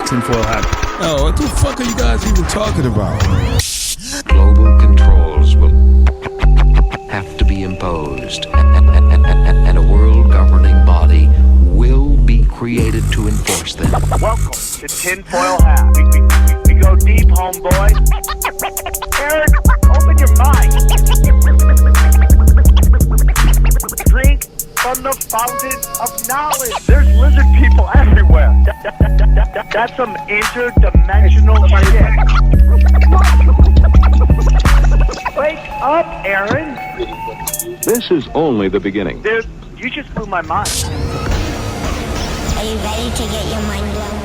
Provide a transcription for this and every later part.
Tinfoil hat. Oh, what the fuck are you guys even talking about? Global controls will have to be imposed, and a world governing body will be created to enforce them. Welcome to Tinfoil Hat. We go deep, homeboy. Aaron, open your mind. Drink from the fountain of knowledge. There's lizard people everywhere. That's some interdimensional shit. Wake up, Aaron. This is only the beginning. Dude, you just blew my mind. Are you ready to get your mind blown?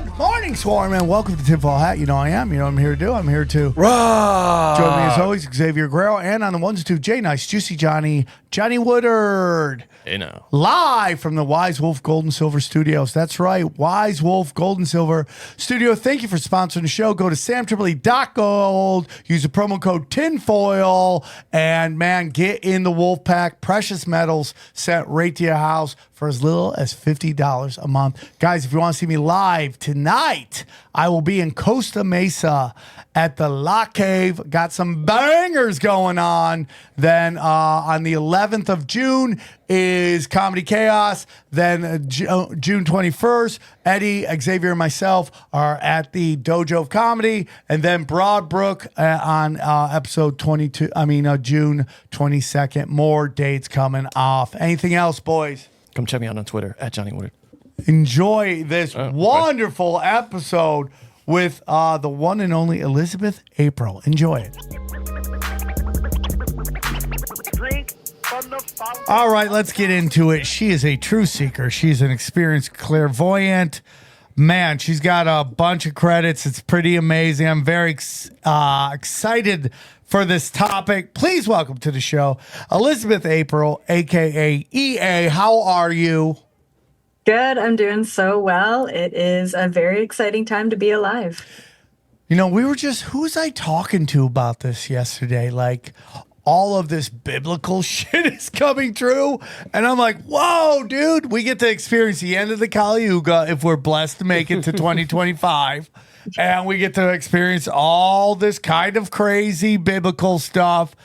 Good morning, Swarm, and welcome to Tinfoil Hat. You know I am. You know what I'm here to do. I'm here to Right. join me as always, Xavier Guerrero, and on the ones and two, Jay Nice, Juicy Johnny, Johnny Woodard. Hey now. Live from the Wise Wolf Gold and Silver Studios. That's right, Wise Wolf Gold and Silver Studio. Thank you for sponsoring the show. Go to SamTripoli.gold. Use the promo code TINFOIL. And, man, get in the Wolf Pack. Precious metals sent right to your house for as little as $50 a month. Guys, if you want to see me live tonight, I will be in Costa Mesa at the La Cave. Got some bangers going on. Then on the 11th of June is Comedy Chaos. Then June 21st, Eddie, Xavier, and myself are at the Dojo of Comedy. And then Broadbrook on episode 22, June 22nd. More dates coming off. Anything else, boys? Come check me out on Twitter at Johnny Woodard. Enjoy this wonderful episode with the one and only Elizabeth April. Enjoy it. Drink from the fountain. All right, let's get into it. She is a truth seeker. She's an experienced clairvoyant. Man, she's got a bunch of credits. It's pretty amazing. I'm very excited for this topic. Please welcome to the show, Elizabeth April, a.k.a. EA. How are you? Good. I'm doing so well. It is a very exciting time to be alive. You know, we were just, who was I talking to about this yesterday? Like, all of this biblical shit is coming true. And I'm like, whoa, dude, we get to experience the end of the Kali Yuga if we're blessed to make it to 2025. And we get to experience all this kind of crazy biblical stuff.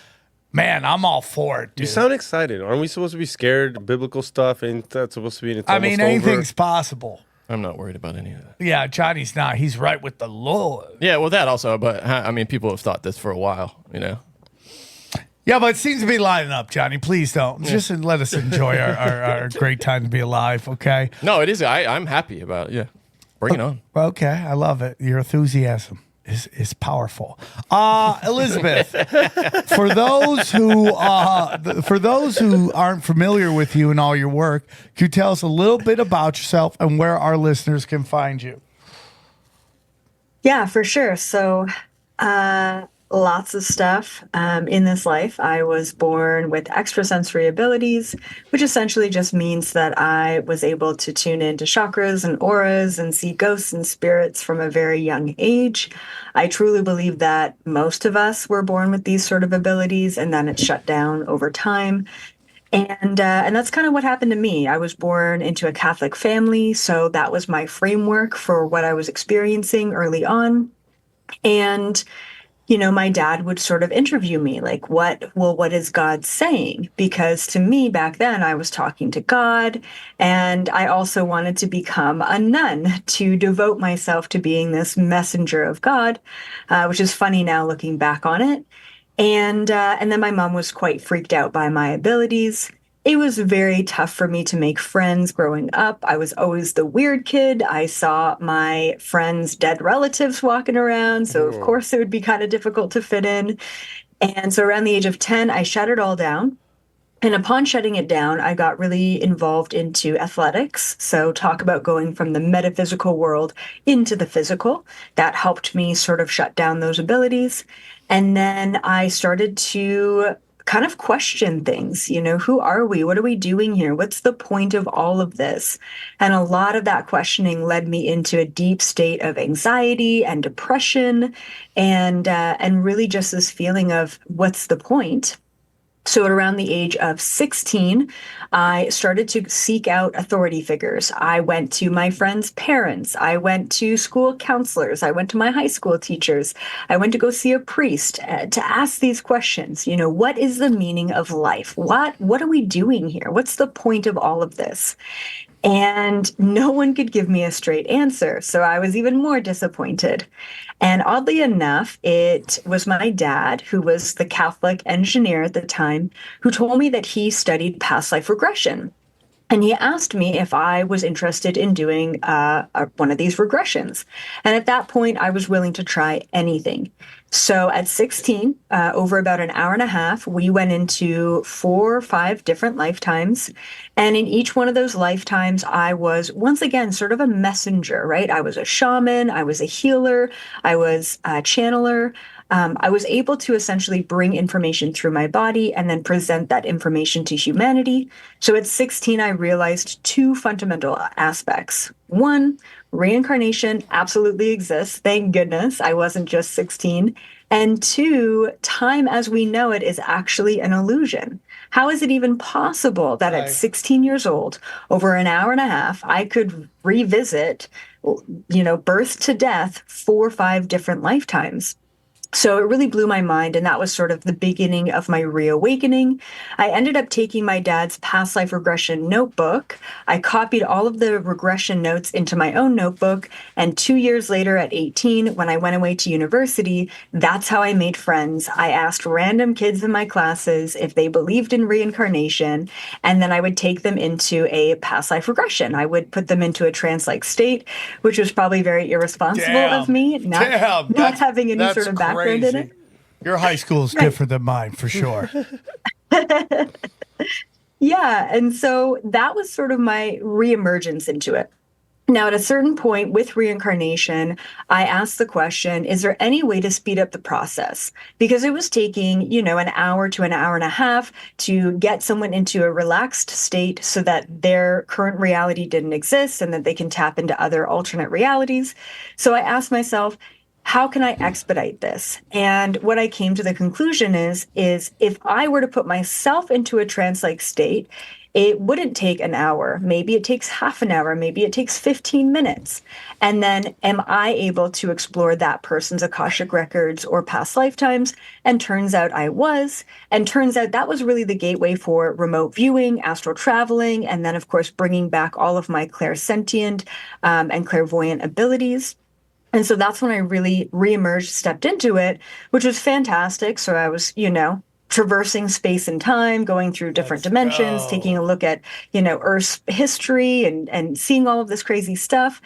Man, I'm all for it, dude. You sound excited. Aren't we supposed to be scared of biblical stuff? Ain't that supposed to be it's almost anything's over? possible. I'm not worried about any of that. Yeah, Johnny's not. He's right with the Lord. Yeah, well, that also, but I mean, people have thought this for a while, you know? Yeah, but it seems to be lining up, Johnny. Please don't. Just let us enjoy our great time to be alive, okay? No, it is. I'm happy about it. Yeah. Bring it on. Okay, I love it. Your enthusiasm is powerful. Elizabeth, for those who aren't familiar with you and all your work, can you tell us a little bit about yourself and where our listeners can find you? Yeah, for sure. So, lots of stuff in this life. I was born with extrasensory abilities, which essentially just means that I was able to tune into chakras and auras and see ghosts and spirits from a very young age. I truly believe that most of us were born with these sort of abilities, and then it shut down over time. And that's kind of what happened to me. I was born into a Catholic family, so that was my framework for what I was experiencing early on. And you know, my dad would sort of interview me like, what is God saying? Because to me back then I was talking to God, and I also wanted to become a nun to devote myself to being this messenger of God, which is funny now looking back on it. And then my mom was quite freaked out by my abilities. It was very tough for me to make friends growing up. I was always the weird kid. I saw my friends' dead relatives walking around, so of course it would be kind of difficult to fit in. And so around the age of 10, I shut it all down. And upon shutting it down, I got really involved into athletics. So talk about going from the metaphysical world into the physical. That helped me sort of shut down those abilities. And then I started to kind of question things, you know, who are we? What are we doing here? What's the point of all of this? And a lot of that questioning led me into a deep state of anxiety and depression and really just this feeling of what's the point? So at around the age of 16, I started to seek out authority figures. I went to my friends' parents. I went to school counselors. I went to my high school teachers. I went to go see a priest to ask these questions. You know, what is the meaning of life? What are we doing here? What's the point of all of this? And no one could give me a straight answer. So I was even more disappointed. And oddly enough, it was my dad, who was the Catholic engineer at the time, who told me that he studied past life regression. And he asked me if I was interested in doing one of these regressions. And at that point, I was willing to try anything. So at 16, over about an hour and a half, we went into 4 or 5 different lifetimes. And in each one of those lifetimes, I was once again sort of a messenger, right? I was a shaman, I was a healer, I was a channeler. I was able to essentially bring information through my body and then present that information to humanity. So at 16, I realized 2 fundamental aspects. One, reincarnation absolutely exists. Thank goodness I wasn't just 16. And 2, time as we know it is actually an illusion. How is it even possible that at 16 years old, over an hour and a half, I could revisit, birth to death 4 or 5 different lifetimes? So it really blew my mind, and that was sort of the beginning of my reawakening. I ended up taking my dad's past life regression notebook. I copied all of the regression notes into my own notebook, and 2 years later at 18, when I went away to university, that's how I made friends. I asked random kids in my classes if they believed in reincarnation, and then I would take them into a past life regression. I would put them into a trance-like state, which was probably very irresponsible of me, not having any sort of background in it. Your high school is different than mine, for sure. Yeah, and so that was sort of my reemergence into it. Now, at a certain point with reincarnation, I asked the question, is there any way to speed up the process? Because it was taking, an hour to an hour and a half to get someone into a relaxed state so that their current reality didn't exist and that they can tap into other alternate realities. So I asked myself, how can I expedite this? And what I came to the conclusion is if I were to put myself into a trance-like state, it wouldn't take an hour. Maybe it takes half an hour. Maybe it takes 15 minutes. And then am I able to explore that person's Akashic records or past lifetimes? And turns out I was. And turns out that was really the gateway for remote viewing, astral traveling, and then, of course, bringing back all of my clairsentient and clairvoyant abilities. And so that's when I really reemerged, stepped into it, which was fantastic. So I was, traversing space and time, going through different dimensions, taking a look at, Earth's history and seeing all of this crazy stuff.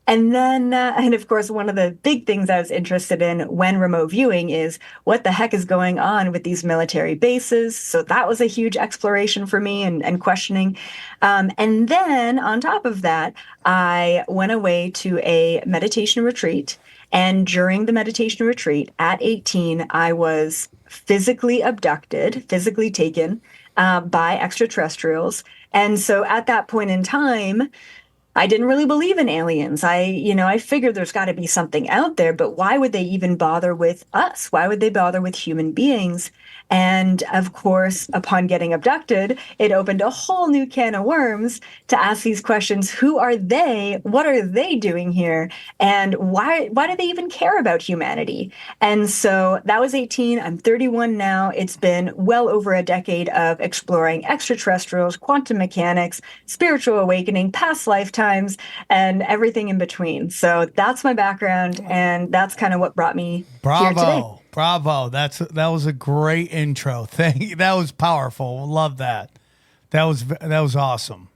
And then, and of course, one of the big things I was interested in when remote viewing is what the heck is going on with these military bases. So that was a huge exploration for me and questioning. And then on top of that, I went away to a meditation retreat. And during the meditation retreat at 18, I was physically abducted, physically taken by extraterrestrials. And so at that point in time, I didn't really believe in aliens. I figured there's got to be something out there, but why would they even bother with us? Why would they bother with human beings? And of course, upon getting abducted, it opened a whole new can of worms to ask these questions. Who are they? What are they doing here? And why do they even care about humanity? And so that was 18. I'm 31 now. It's been well over a decade of exploring extraterrestrials, quantum mechanics, spiritual awakening, past lifetimes, and everything in between. So that's my background, and that's kind of what brought me here today. Bravo. That was a great intro. That was powerful. Love that. That was awesome.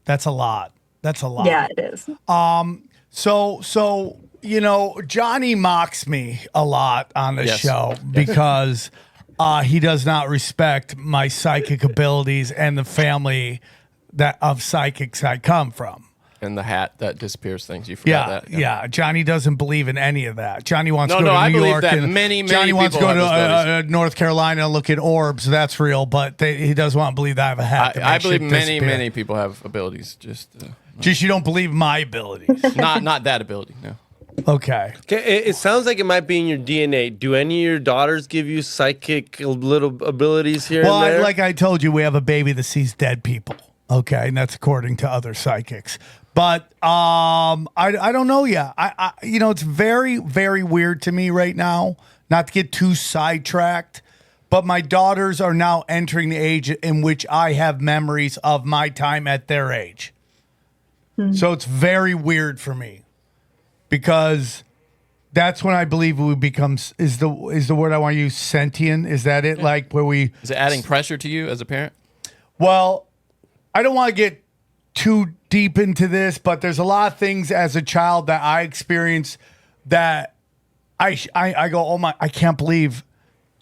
That's a lot. Yeah, it is. So Johnny mocks me a lot on the show because he does not respect my psychic abilities and the family of psychics I come from. And the hat that disappears things. You forgot that. Yeah. Johnny doesn't believe in any of that. Johnny wants to go to I New believe York. that And many Johnny wants to people go have to North Carolina and look at orbs. That's real, but he doesn't want to believe that I have a hat. I believe many people have abilities. Just you don't believe my abilities. not that ability. No. Okay. Okay, it sounds like it might be in your DNA. Do any of your daughters give you psychic little abilities here Well, and there? like I told you, we have a baby that sees dead people. Okay, and that's according to other psychics. But I don't know yet. I it's very, very weird to me right now. Not to get too sidetracked, but my daughters are now entering the age in which I have memories of my time at their age. So it's very weird for me because that's when I believe we become is the word I want to use, sentient. Is that it? Like where we Is it adding pressure to you as a parent? Well, I don't want to get too deep into this, but there's a lot of things as a child that I experienced that I go, oh my, I can't believe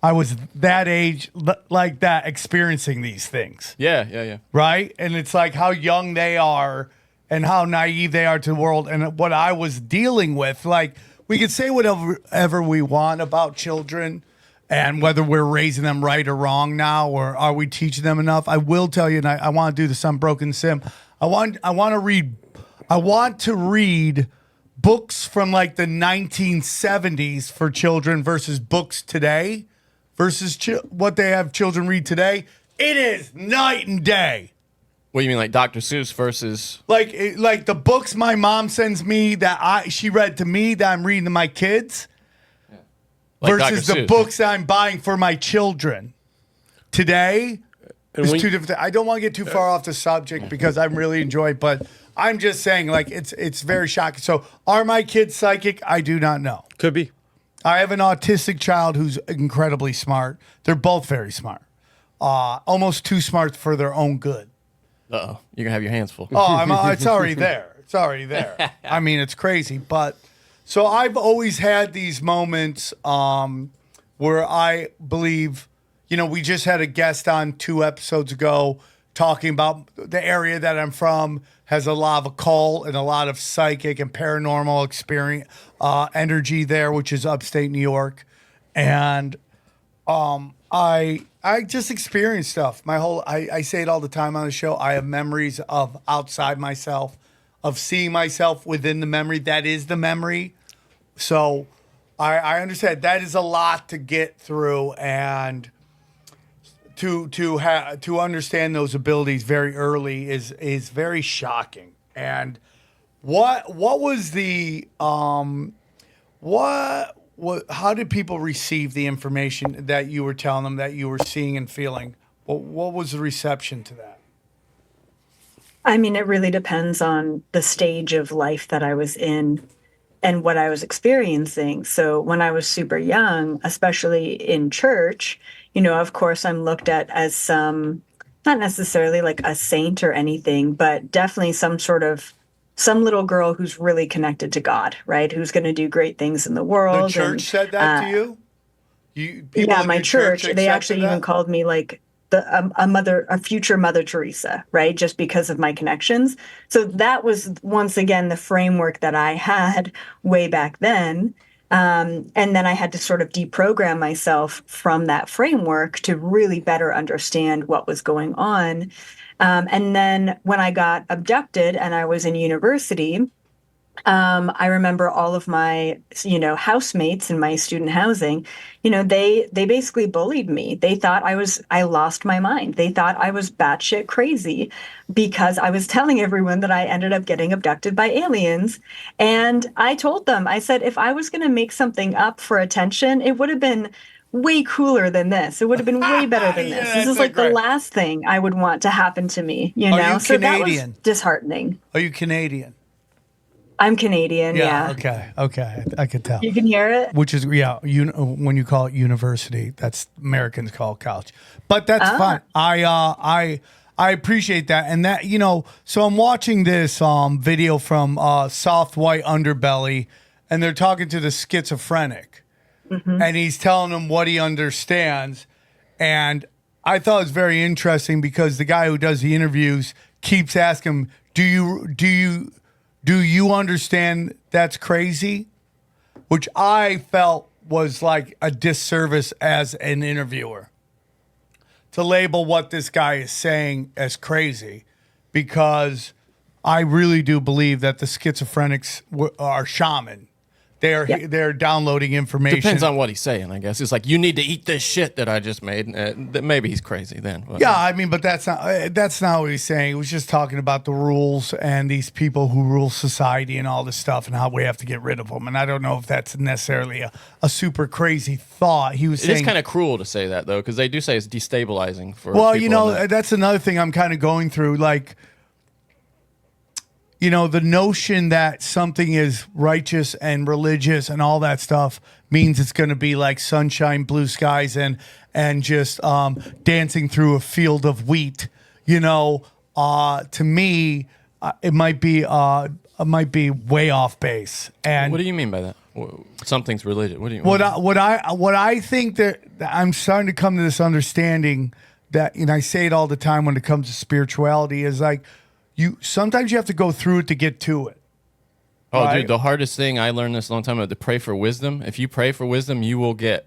I was that age like that experiencing these things. Yeah. Right? And it's like how young they are and how naive they are to the world and what I was dealing with. Like we could say whatever we want about children and whether we're raising them right or wrong now, or are we teaching them enough? I will tell you, and I want to do this Unbroken Sim. I want to read books from like the 1970s for children versus books today versus what they have children read today. It is night and day. What do you mean, like Dr. Seuss versus like the books my mom sends me that she read to me that I'm reading to my kids like versus Dr. the Seuss. books I'm buying for my children today. It's when- two different things. I don't want to get too far off the subject because I'm really enjoying, but I'm just saying, like, it's very shocking. So, are my kids psychic? I do not know. Could be. I have an autistic child who's incredibly smart. They're both very smart, almost too smart for their own good. Uh-oh, you're gonna have your hands full. Oh, it's already there. It's already there. I mean, it's crazy, but so I've always had these moments where I believe. We just had a guest on 2 episodes ago talking about the area that I'm from has a lot of occult and a lot of psychic and paranormal experience, energy there, which is upstate New York. And I just experienced stuff. I say it all the time on the show. I have memories of outside myself, of seeing myself within the memory. That is the memory. So I understand that is a lot to get through, and to understand those abilities very early is very shocking. And what was the how did people receive the information that you were telling them that you were seeing and feeling? What was the reception to that? I mean, it really depends on the stage of life that I was in and what I was experiencing. So when I was super young, especially in church, of course, I'm looked at as some, not necessarily like a saint or anything, but definitely some little girl who's really connected to God, right? Who's going to do great things in the world. The church said that to you? Yeah, my church, they actually even called me like a future Mother Teresa, right? Just because of my connections. So that was once again the framework that I had way back then. And then I had to sort of deprogram myself from that framework to really better understand what was going on. And then when I got abducted and I was in university, I remember all of my, housemates in my student housing, they basically bullied me. They thought I lost my mind. They thought I was batshit crazy because I was telling everyone that I ended up getting abducted by aliens. And I told them, I said, if I was going to make something up for attention, it would have been way cooler than this. It would have been way better than this. This is like the last thing I would want to happen to me, Are you So Canadian? that was disheartening. Are you Canadian? I'm Canadian, yeah. Okay. I could tell. You can hear it? Which is, when you call it university, that's Americans call it college. But that's fine. I appreciate that. And that, so I'm watching this video from Soft White Underbelly, and they're talking to the schizophrenic. Mm-hmm. And he's telling them what he understands. And I thought it was very interesting because the guy who does the interviews keeps asking him, do you understand that's crazy? Which I felt was like a disservice as an interviewer to label what this guy is saying as crazy, because I really do believe that the schizophrenics are shaman. they're downloading information. Depends on what he's saying, I guess. It's like, you need to eat this shit that I just made. Maybe he's crazy then. But, Yeah, I mean, but that's not what he's saying. He was just talking about the rules and these people who rule society and all this stuff and how we have to get rid of them. And I don't know if that's necessarily a super crazy thought. He was saying it's kind of cruel to say that, though, because they do say it's destabilizing for well, people you know, in that. that's another thing I'm kind of going through. Like, you know, the notion that something is righteous and religious and all that stuff means it's going to be like sunshine, blue skies, and just dancing through a field of wheat. You know, to me, it might be way off base. And What do you mean by that? Something's religious. What do you? what I think that I'm starting to come to this understanding that, and I say it all the time when it comes to spirituality, is like sometimes you have to go through it to get to it. Oh, right? dude, the hardest thing I learned this a long time ago, to pray for wisdom. If you pray for wisdom, you will get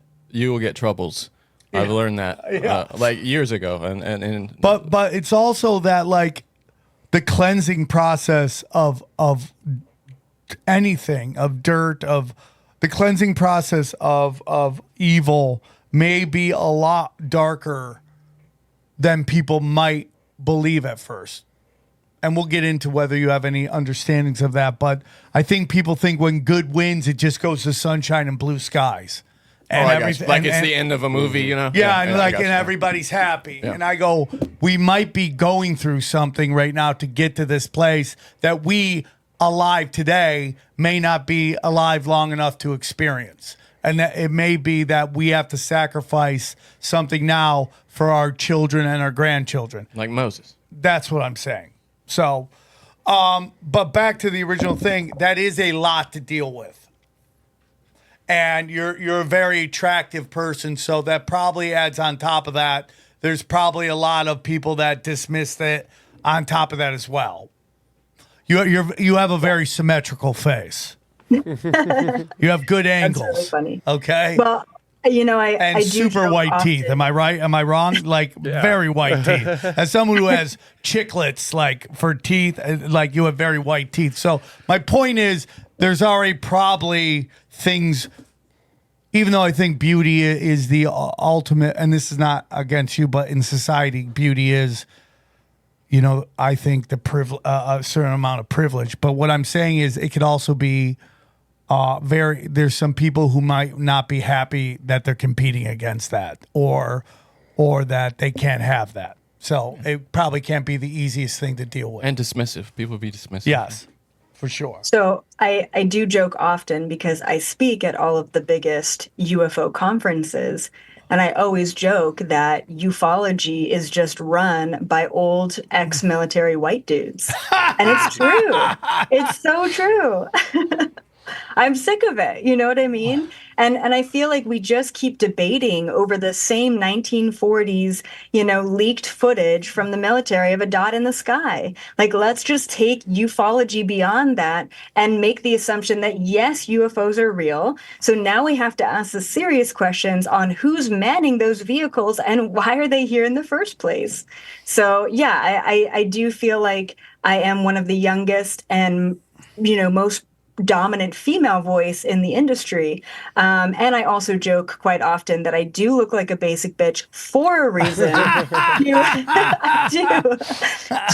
troubles. I've learned that like years ago, and But it's also that, like, the cleansing process of anything, of dirt, of the cleansing process of evil may be a lot darker than people might believe at first. And we'll get into whether you have any understandings of that. But I think people think when good wins, it just goes to sunshine and blue skies. And I got you. Like it's the end of a movie, you know? Yeah, and I got you. everybody's happy. Yeah. And I go, we might be going through something right now to get to this place that we alive today may not be alive long enough to experience. And that it may be that we have to sacrifice something now for our children and our grandchildren. Like Moses. That's what I'm saying. So, but back to the original thing, that is a lot to deal with. And you're a very attractive person, so that probably adds on top of that. There's probably a lot of people that dismiss it on top of that as well. You have a very symmetrical face. You have good angles. That's really funny. Okay. Well, you know, I do super joke white often. teeth. Am I right? Am I wrong? Like very white teeth. As someone who has chiclets, like for teeth, like you have very white teeth. So my point is, there's already probably things. Even though I think beauty is the ultimate, and this is not against you, but in society, beauty is, you know, I think a certain amount of privilege. But what I'm saying is, it could also be. There's some people who might not be happy that they're competing against that, or that they can't have that. So it probably can't be the easiest thing to deal with. And dismissive. People be dismissive. Yes, for sure. So I do joke often because I speak at all of the biggest UFO conferences. And I always joke that ufology is just run by old ex-military white dudes. And it's true. It's so true. I'm sick of it. You know what I mean? And I feel like we just keep debating over the same 1940s, you know, leaked footage from the military of a dot in the sky. Like, let's just take ufology beyond that and make the assumption that, yes, UFOs are real. So now we have to ask the serious questions on who's manning those vehicles and why are they here in the first place? So, yeah, I do feel like I am one of the youngest and, you know, most dominant female voice in the industry. And I also joke quite often that I do look like a basic bitch for a reason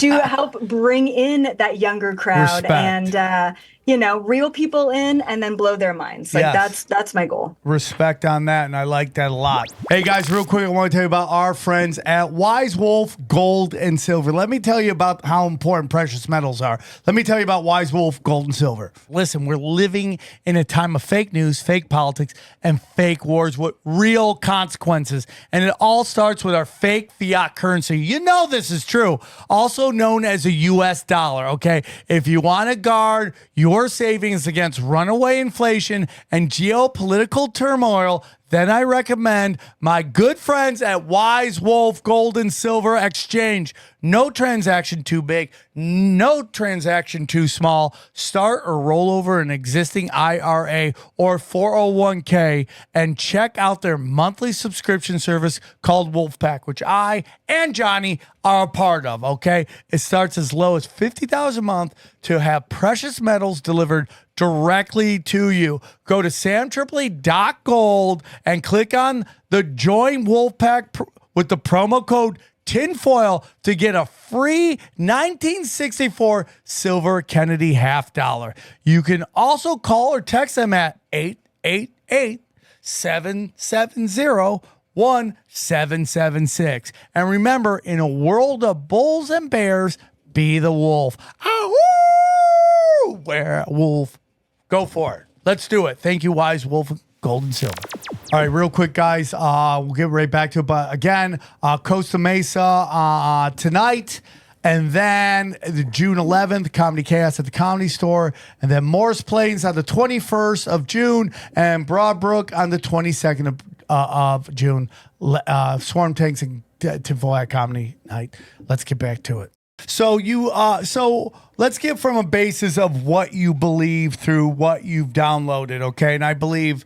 to help bring in that younger crowd. Respect. And, you know, reel people in and then blow their minds. Like that's my goal. Respect on that, and I like that a lot. Hey guys, real quick, I want to tell you about our friends at Wise Wolf Gold and Silver. Let me tell you about how important precious metals are. Let me tell you about Wise Wolf Gold and Silver. Listen, we're living in a time of fake news, fake politics, and fake wars with real consequences. And it all starts with our fake fiat currency. You know this is true. Also known as a US dollar, okay? If you want to guard your savings against runaway inflation and geopolitical turmoil, then I recommend my good friends at Wise Wolf Gold and Silver Exchange. No transaction too big, no transaction too small. Start or roll over an existing IRA or 401k and check out their monthly subscription service called Wolfpack, which I and Johnny are a part of, okay? It starts as low as $50,000 a month to have precious metals delivered directly to you. Go to SamTripoli.gold and click on the Join Wolfpack with the promo code tinfoil to get a free 1964 silver Kennedy $50. You can also call or text them at 888-770-1776. And remember, in a world of bulls and bears, be the wolf. Ahoo! Werewolf. Go for it. Let's do it. Thank you, Wise Wolf, Gold and Silver. All right, real quick, guys. We'll get right back to it. But again, Costa Mesa tonight. And then the June 11th, Comedy Chaos at the Comedy Store. And then Morris Plains on the 21st of June. And Broadbrook on the 22nd of June. Swarm Tanks and Tinfoil at Comedy Night. Let's get back to it. So so let's get from a basis of what you believe through what you've downloaded, okay? And I believe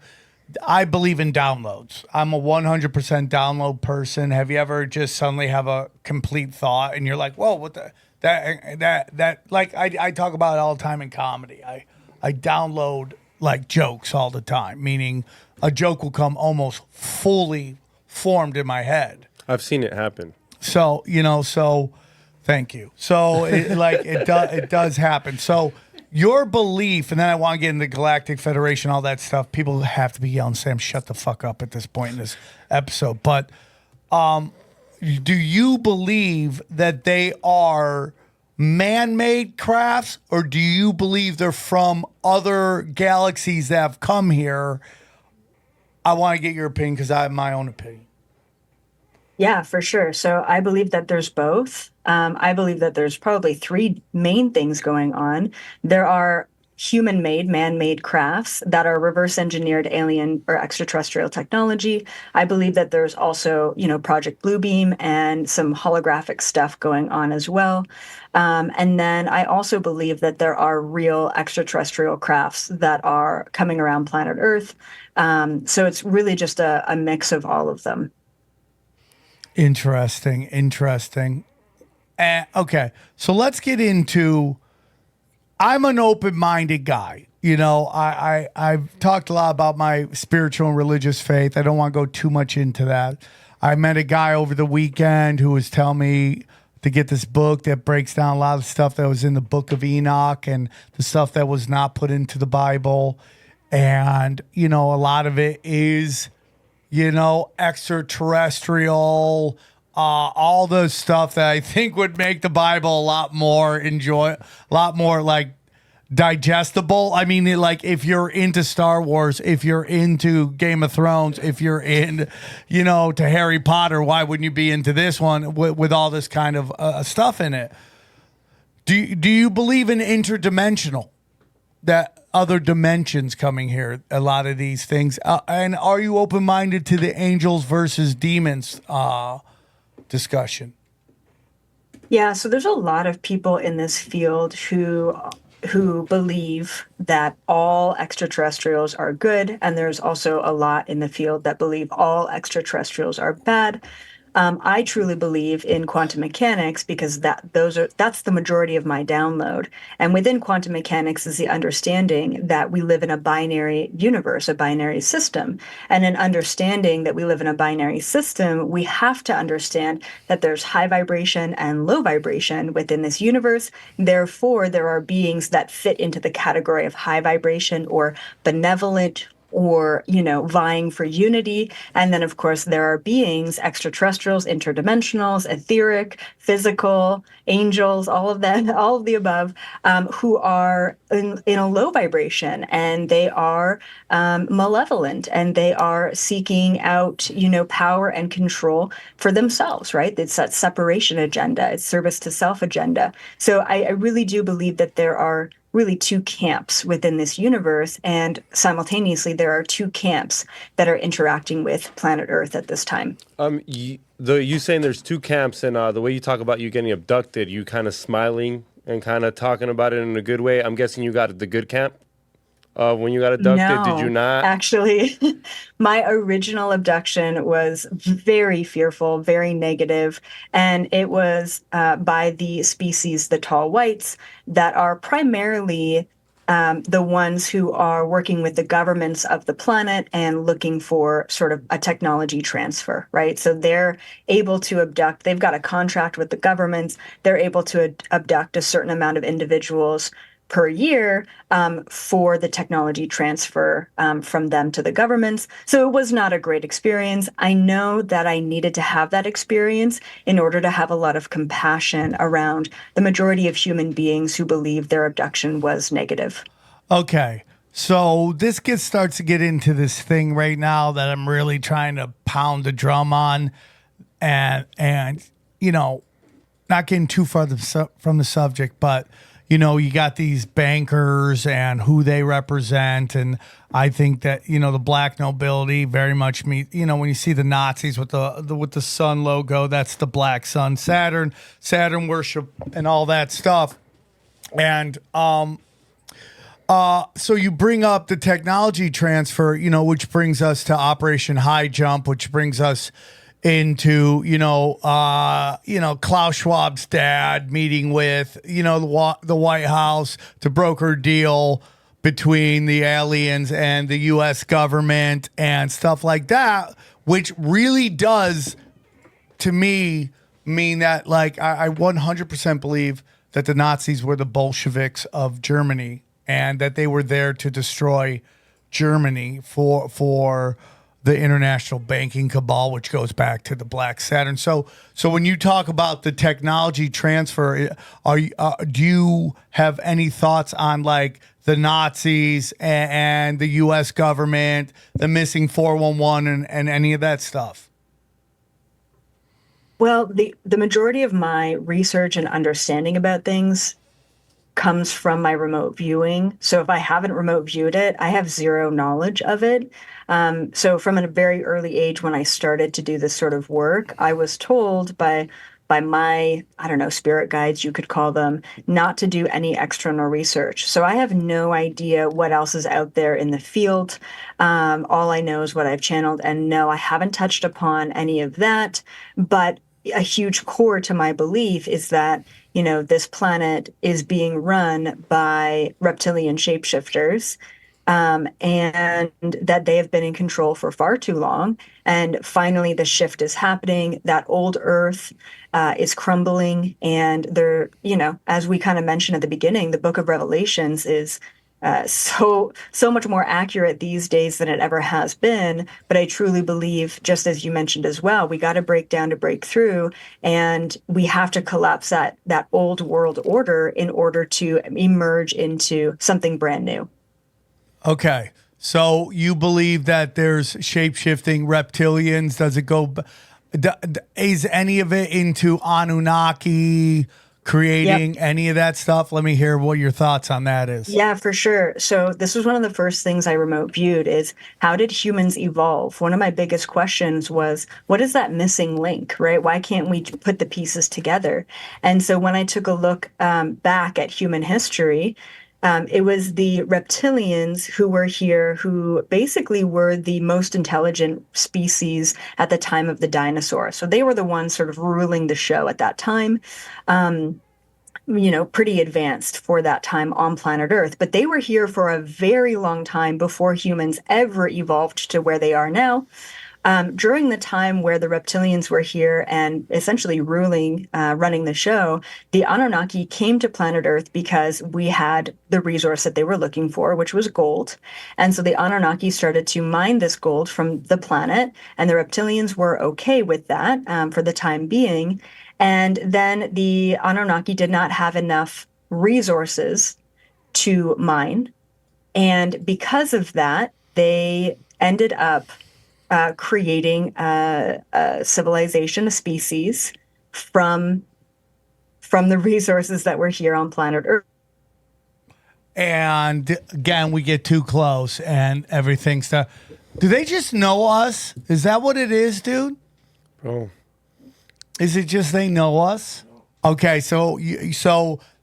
in downloads. I'm a 100% download person. Have you ever just suddenly have a complete thought and you're like, whoa, what the that like I talk about it all the time in comedy. I download like jokes all the time, meaning a joke will come almost fully formed in my head. I've seen it happen. So, thank you. So it does happen. So your belief, and then I want to get into Galactic Federation, all that stuff. People have to be yelling, Sam, shut the fuck up at this point in this episode. But do you believe that they are man-made crafts, or do you believe they're from other galaxies that have come here? I want to get your opinion because I have my own opinion. Yeah, for sure. So I believe that there's both. I believe that there's probably three main things going on. There are human-made, man-made crafts that are reverse engineered alien or extraterrestrial technology. I believe that there's also, Project Bluebeam and some holographic stuff going on as well. And then I also believe that there are real extraterrestrial crafts that are coming around planet Earth. So it's really just a mix of all of them. Interesting. Okay, so let's get into. I'm an open-minded guy. I've talked a lot about my spiritual and religious faith. I don't want to go too much into that. I met a guy over the weekend who was telling me to get this book that breaks down a lot of stuff that was in the Book of Enoch and the stuff that was not put into the Bible. And, a lot of it is, extraterrestrial, all the stuff that I think would make the Bible a lot more like digestible. I mean, like if you're into Star Wars, if you're into Game of Thrones, if you're in, to Harry Potter, why wouldn't you be into this one with all this kind of stuff in it? Do you believe in interdimensional, that other dimensions coming here, a lot of these things? And are you open-minded to the angels versus demons discussion? Yeah, so there's a lot of people in this field who believe that all extraterrestrials are good, and there's also a lot in the field that believe all extraterrestrials are bad. I truly believe in quantum mechanics because that's the majority of my download. And within quantum mechanics is the understanding that we live in a binary universe, a binary system. And in understanding that we live in a binary system, we have to understand that there's high vibration and low vibration within this universe. Therefore, there are beings that fit into the category of high vibration or benevolent or, vying for unity. And then, of course, there are beings, extraterrestrials, interdimensionals, etheric, physical, angels, all of that, all of the above, who are in a low vibration, and they are malevolent, and they are seeking out, power and control for themselves, right? It's that separation agenda, it's service to self agenda. So I really do believe that there are really two camps within this universe, and simultaneously there are two camps that are interacting with planet Earth at this time. You saying there's two camps, and the way you talk about you getting abducted, you kind of smiling and kind of talking about it in a good way. I'm guessing you got the good camp when you got abducted. No, did you not? Actually, my original abduction was very fearful, very negative, and it was by the species, the tall whites, that are primarily the ones who are working with the governments of the planet and looking for sort of a technology transfer, right? So they're able to abduct, they've got a contract with the governments, they're able to abduct a certain amount of individuals per year for the technology transfer from them to the governments. So it was not a great experience. I know that I needed to have that experience in order to have a lot of compassion around the majority of human beings who believe their abduction was negative. Okay. So this starts to get into this thing right now that I'm really trying to pound the drum on, and you know, not getting too far from the subject, but you know, you got these bankers and who they represent, and I think that, you know, the black nobility very much you know, when you see the Nazis with the sun logo, that's the black sun, Saturn worship, and all that stuff, and so you bring up the technology transfer, you know, which brings us to Operation High Jump, which brings us into, Klaus Schwab's dad meeting with, the White House to broker a deal between the aliens and the U.S. government and stuff like that, which really does, to me, mean that, like, I 100% believe that the Nazis were the Bolsheviks of Germany and that they were there to destroy Germany for the international banking cabal, which goes back to the Black Saturn. So when you talk about the technology transfer, do you have any thoughts on, like, the Nazis and the U.S. government, the missing 411, and any of that stuff? Well, the majority of my research and understanding about things comes from my remote viewing. So if I haven't remote viewed it, I have zero knowledge of it. So from a very early age, when I started to do this sort of work, I was told by my, I don't know, spirit guides, you could call them, not to do any external research. So I have no idea what else is out there in the field. All I know is what I've channeled. And no, I haven't touched upon any of that. But a huge core to my belief is that, you know, this planet is being run by reptilian shapeshifters, and that they have been in control for far too long. And finally, the shift is happening. That old Earth is crumbling. And they're, you know, as we kind of mentioned at the beginning, the book of Revelations is so much more accurate these days than it ever has been. But I truly believe, just as you mentioned as well, we got to break down to break through, and we have to collapse that old world order in order to emerge into something brand new. Okay. So you believe that there's shape-shifting reptilians? Does it go? Is any of it into Anunnaki? Creating any of that stuff? Let me hear what your thoughts on that is. Yeah, for sure. So this was one of the first things I remote viewed is, how did humans evolve? One of my biggest questions was, what is that missing link, right? Why can't we put the pieces together? And so when I took a look back at human history, it was the reptilians who were here, who basically were the most intelligent species at the time of the dinosaurs. So they were the ones sort of ruling the show at that time, pretty advanced for that time on planet Earth. But they were here for a very long time before humans ever evolved to where they are now. During the time where the reptilians were here and essentially running the show, the Anunnaki came to planet Earth because we had the resource that they were looking for, which was gold. And so the Anunnaki started to mine this gold from the planet, and the reptilians were okay with that for the time being. And then the Anunnaki did not have enough resources to mine. And because of that, they ended up creating a civilization, a species from the resources that were here on planet Earth. And again, we get too close and everything's do they just know us? Is that what it is, dude? Bro. Is it just they know us? Okay, so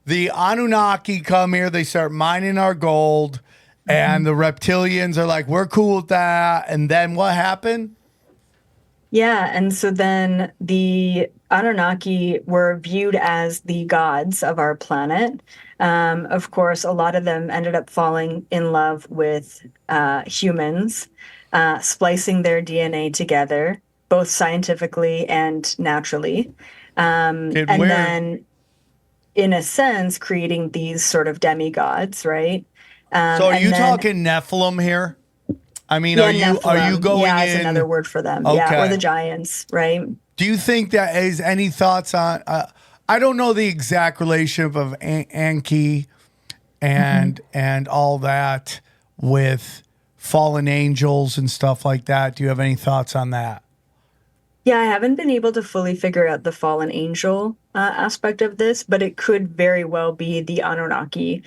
the Anunnaki come here, they start mining our gold. And the reptilians are like, we're cool with that. And then what happened? Yeah, and so then the Anunnaki were viewed as the gods of our planet. Of course, a lot of them ended up falling in love with humans, splicing their DNA together, both scientifically and naturally. Getting And weird. then, in a sense, creating these sort of demigods, right? So are you And then, talking Nephilim here? I mean, yeah, are you Nephilim. going Yeah, is another in? word for them. Yeah, or Okay. the giants, right? Do you think that is any thoughts on? I don't know the exact relationship of Anki and all that with fallen angels and stuff like that. Do you have any thoughts on that? Yeah, I haven't been able to fully figure out the fallen angel aspect of this, but it could very well be the Anunnaki,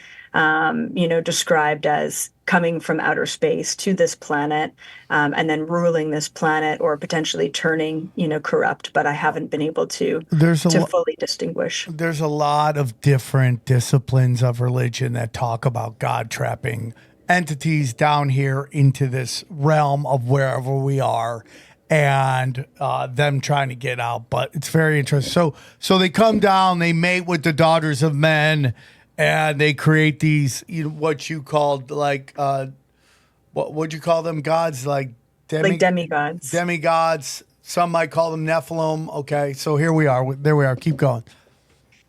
described as coming from outer space to this planet, and then ruling this planet or potentially turning, corrupt. But I haven't been able to There's a fully distinguish. there's a lot of different disciplines of religion that talk about God trapping entities down here into this realm of wherever we are and them trying to get out. But it's very interesting. So they come down, they mate with the daughters of men, and they create these, what you called like, what would you call them? Gods like Like demigods. demigods. Some might call them Nephilim. Okay, so here we are. There we are. Keep going.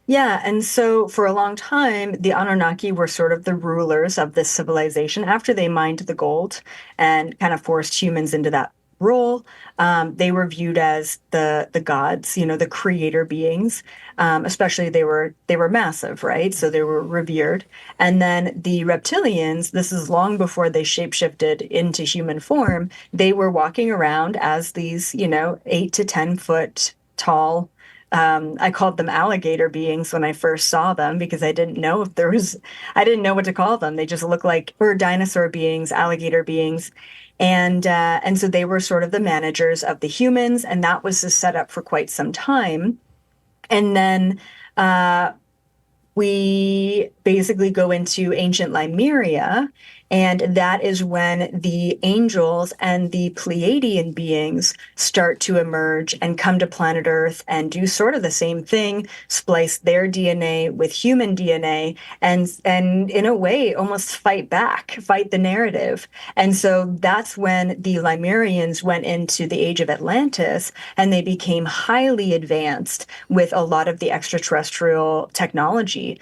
Yeah, and so for a long time, the Anunnaki were sort of the rulers of this civilization after they mined the gold and kind of forced humans into that role. They were viewed as the gods, the creator beings. Especially they were massive, right? So they were revered. And then the reptilians, this is long before they shapeshifted into human form. They were walking around as these, 8 to 10 foot tall. I called them alligator beings when I first saw them because I didn't know I didn't know what to call them. They just look like, or dinosaur beings, alligator beings. And so they were sort of the managers of the humans, and that was the setup for quite some time. And then we basically go into ancient Lemuria, and that is when the angels and the Pleiadian beings start to emerge and come to planet Earth and do sort of the same thing, splice their DNA with human DNA, and in a way almost fight the narrative. And so that's when the Lemurians went into the age of Atlantis, and they became highly advanced with a lot of the extraterrestrial technology,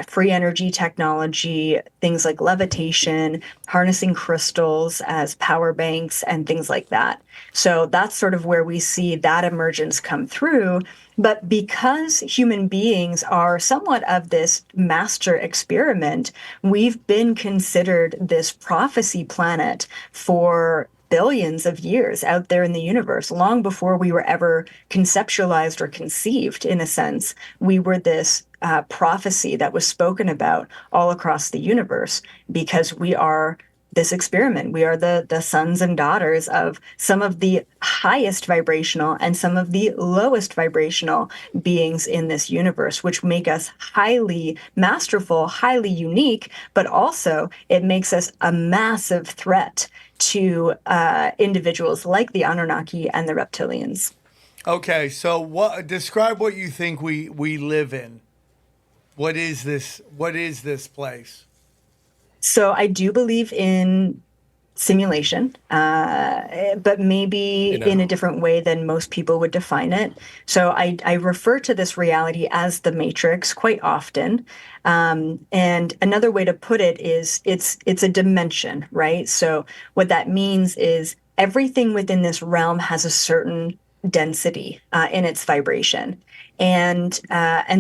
free energy technology, things like levitation, harnessing crystals as power banks, and things like that. So that's sort of where we see that emergence come through. But because human beings are somewhat of this master experiment, we've been considered this prophecy planet for billions of years out there in the universe, long before we were ever conceptualized or conceived, in a sense. We were this prophecy that was spoken about all across the universe because we are this experiment. We are the sons and daughters of some of the highest vibrational and some of the lowest vibrational beings in this universe, which make us highly masterful, highly unique, but also it makes us a massive threat to individuals like the Anunnaki and the reptilians. Okay, so describe what you think we live in. What is this? What is this place? So I do believe in simulation, but maybe in a different way than most people would define it. So I refer to this reality as the Matrix quite often. And another way to put it is it's a dimension, right? So what that means is everything within this realm has a certain density in its vibration. And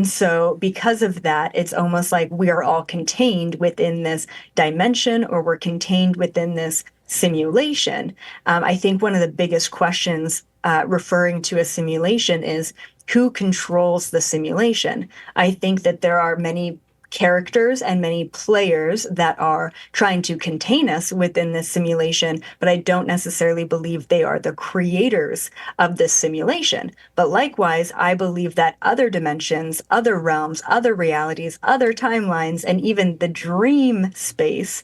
so because of that, it's almost like we are all contained within this dimension, or we're contained within this simulation. I think one of the biggest questions referring to a simulation is who controls the simulation. I think that there are many characters and many players that are trying to contain us within this simulation, but I don't necessarily believe they are the creators of this simulation. But likewise, I believe that other dimensions, other realms, other realities, other timelines, and even the dream space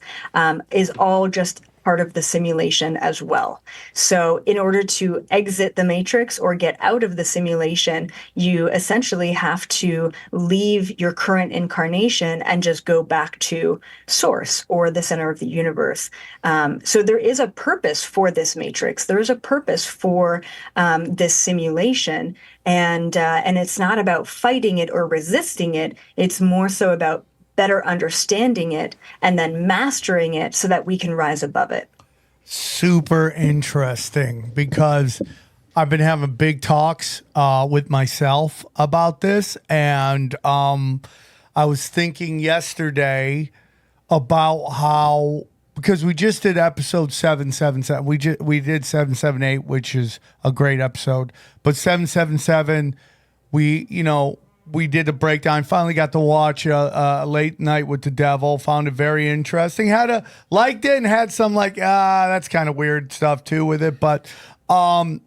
is all just part of the simulation as well. So in order to exit the matrix or get out of the simulation, you essentially have to leave your current incarnation and just go back to source or the center of the universe. So there is a purpose for this matrix. There is a purpose for this simulation. And it's not about fighting it or resisting it. It's more so about better understanding it and then mastering it so that we can rise above it. Super interesting, because I've been having big talks with myself about this. And I was thinking yesterday about how, because we just did episode 777. We did 778, which is a great episode. But 777, we did a breakdown. Finally got to watch Late Night with the Devil. Found it very interesting. Liked it and had some that's kind of weird stuff too with it. But the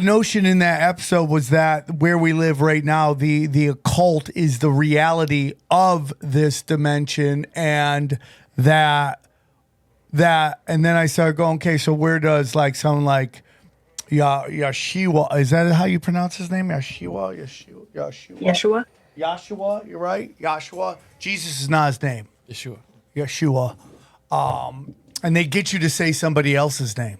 notion in that episode was that where we live right now, the occult is the reality of this dimension, and that, and then I started going, okay, so where does someone like Yeshua, is that how you pronounce his name? Yeshua, you're right. Yeshua. Jesus is not his name. Yeshua. And they get you to say somebody else's name.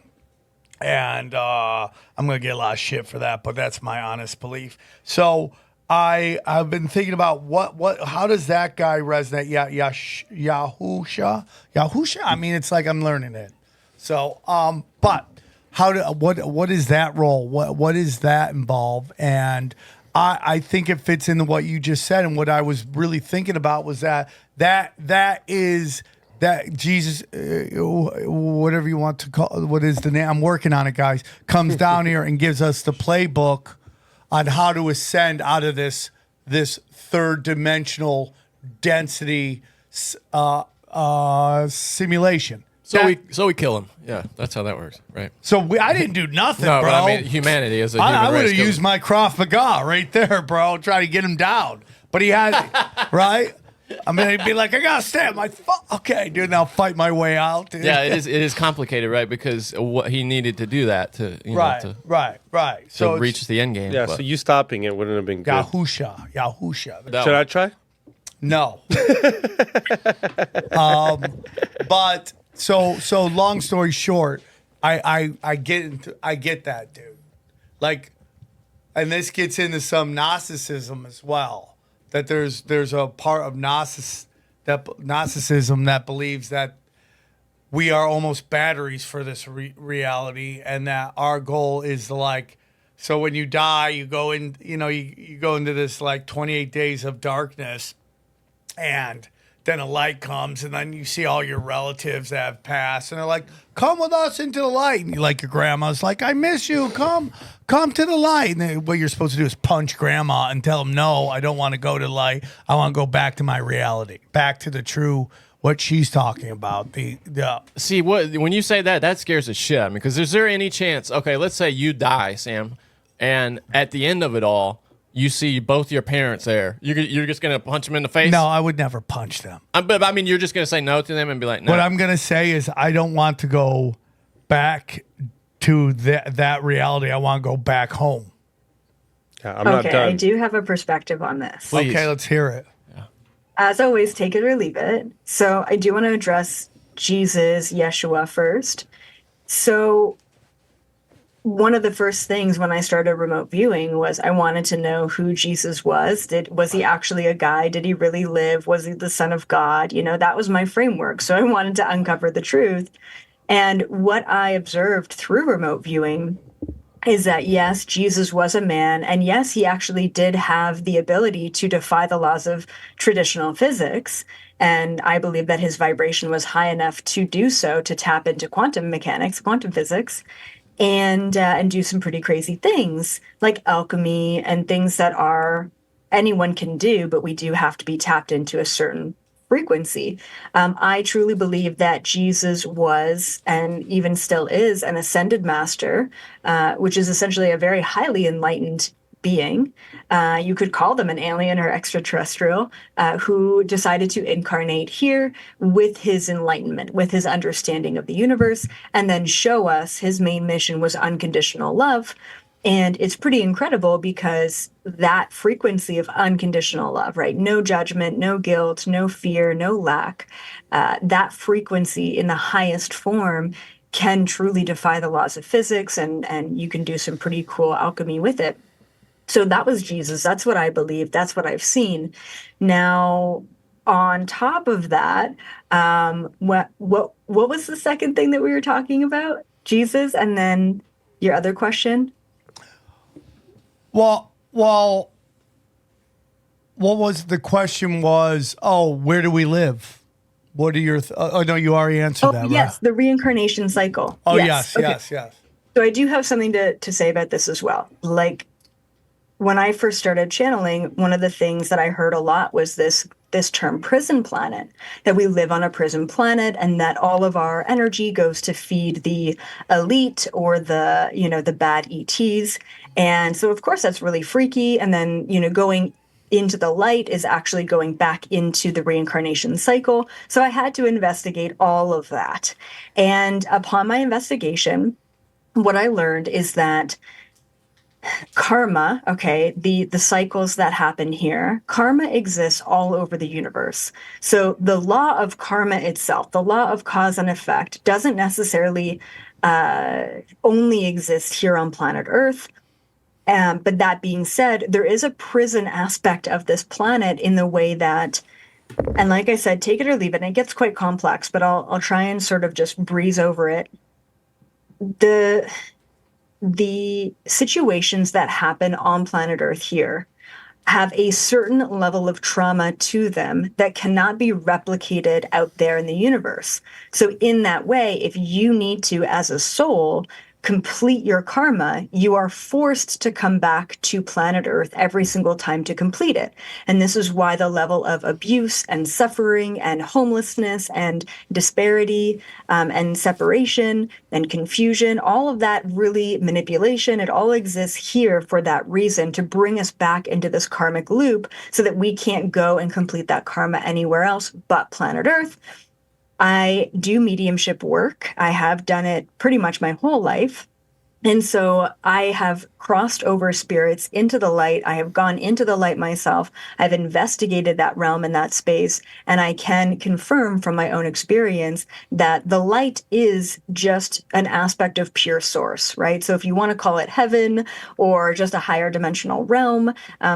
And I'm going to get a lot of shit for that, but that's my honest belief. So I've been thinking about how does that guy resonate? Yahusha? I mean, it's like I'm learning it. So, but what is that role? What does that involve? And I think it fits into what you just said. And what I was really thinking about was that Jesus, whatever you want to call, what is the name? I'm working on it, guys. Comes down here and gives us the playbook on how to ascend out of this third dimensional density simulation. So we kill him. Yeah, that's how that works, right? So I didn't do nothing, No, bro. but I mean, humanity as a human I would race have kills used him. my Krav Maga right there, bro. Try to get him down, but he had right. I mean, he'd be like, "I gotta stay." I'm like, "Fuck, okay, dude. Now fight my way out." Dude. Yeah, it is complicated, right? Because what he needed to do that to right. So it's reach the end game. Yeah, but- so you stopping it wouldn't have been good. Yahusha. That Should one. I try? No. But so long story short, I get that, dude. And this gets into some Gnosticism as well. That there's a part of Gnosticism that believes that we are almost batteries for this reality, and that our goal is to so when you die, you go in, you go into this 28 days of darkness, and then a light comes, and then you see all your relatives that have passed, and they're like, "Come with us into the light." And your grandma's like, "I miss you. Come to the light." And then what you're supposed to do is punch grandma and tell them, "No, I don't want to go to the light. I want to go back to my reality, back to the true." What she's talking about. See, when you say that scares the shit out of me. Because is there any chance? Okay, let's say you die, Sam, and at the end of it all, you see both your parents there. You're just gonna punch them in the face? No, I would never punch them. But I mean, you're just gonna say no to them and be like, no. What I'm gonna say is, I don't want to go back to that reality. I want to go back home. Yeah, I'm not done. I do have a perspective on this. Please. Okay, let's hear it. As always, take it or leave it. So I do want to address Jesus, Yeshua first. So one of the first things when I started remote viewing was I wanted to know who Jesus was. Was he actually a guy? Did he really live? Was he the Son of God? That was my framework. So I wanted to uncover the truth. And what I observed through remote viewing is that, yes, Jesus was a man, and yes, he actually did have the ability to defy the laws of traditional physics. And I believe that his vibration was high enough to do so, to tap into quantum mechanics, quantum physics, and do some pretty crazy things like alchemy and things that anyone can do, but we do have to be tapped into a certain frequency. I truly believe that Jesus was, and even still is, an ascended master, which is essentially a very highly enlightened being. You could call them an alien or extraterrestrial who decided to incarnate here with his enlightenment, with his understanding of the universe, and then show us his main mission was unconditional love. And it's pretty incredible because that frequency of unconditional love, right? No judgment, no guilt, no fear, no lack, that frequency in the highest form can truly defy the laws of physics, and you can do some pretty cool alchemy with it. So that was Jesus. That's what I believe. That's what I've seen. Now, on top of that, what was the second thing that we were talking about? Jesus, and then your other question? Well, what was the question was, where do we live? What are your, no, you already answered that, yes, right? the reincarnation cycle. Oh, yes. Okay. Yes. So I do have something to say about this as well. Like, when I first started channeling, one of the things that I heard a lot was this term prison planet, that we live on a prison planet and that all of our energy goes to feed the elite or the bad ETs. And so of course that's really freaky. And then, going into the light is actually going back into the reincarnation cycle. So I had to investigate all of that. And upon my investigation, what I learned is that karma, okay, the cycles that happen here, karma exists all over the universe. So the law of karma itself, the law of cause and effect, doesn't necessarily only exist here on planet Earth. But that being said, there is a prison aspect of this planet in the way that, and like I said, take it or leave it, and it gets quite complex, but I'll try and sort of just breeze over it. The situations that happen on planet Earth here have a certain level of trauma to them that cannot be replicated out there in the universe. So in that way, if you need to, as a soul, complete your karma, you are forced to come back to planet Earth every single time to complete it. And this is why the level of abuse and suffering and homelessness and disparity and separation and confusion, all of that really manipulation, it all exists here for that reason, to bring us back into this karmic loop so that we can't go and complete that karma anywhere else but planet Earth. I do mediumship work. I have done it pretty much my whole life. And so I have crossed over spirits into the light. I have gone into the light myself. I've investigated that realm and that space. And I can confirm from my own experience that the light is just an aspect of pure source, right? So if you want to call it heaven or just a higher dimensional realm,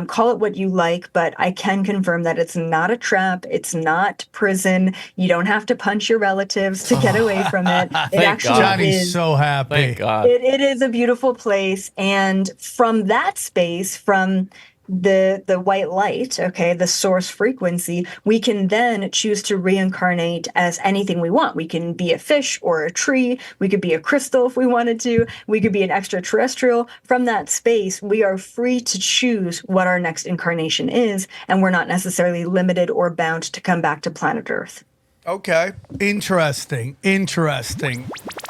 call it what you like. But I can confirm that it's not a trap. It's not prison. You don't have to punch your relatives to get away from it. It actually Johnny's is. so happy. Thank God. It is a beautiful place. And from that space, from the white light, okay, the source frequency, we can then choose to reincarnate as anything we want. We can be a fish or a tree. We could be a crystal if we wanted to. We could be an extraterrestrial. From that space, we are free to choose what our next incarnation is, and we're not necessarily limited or bound to come back to planet Earth. Okay. Interesting.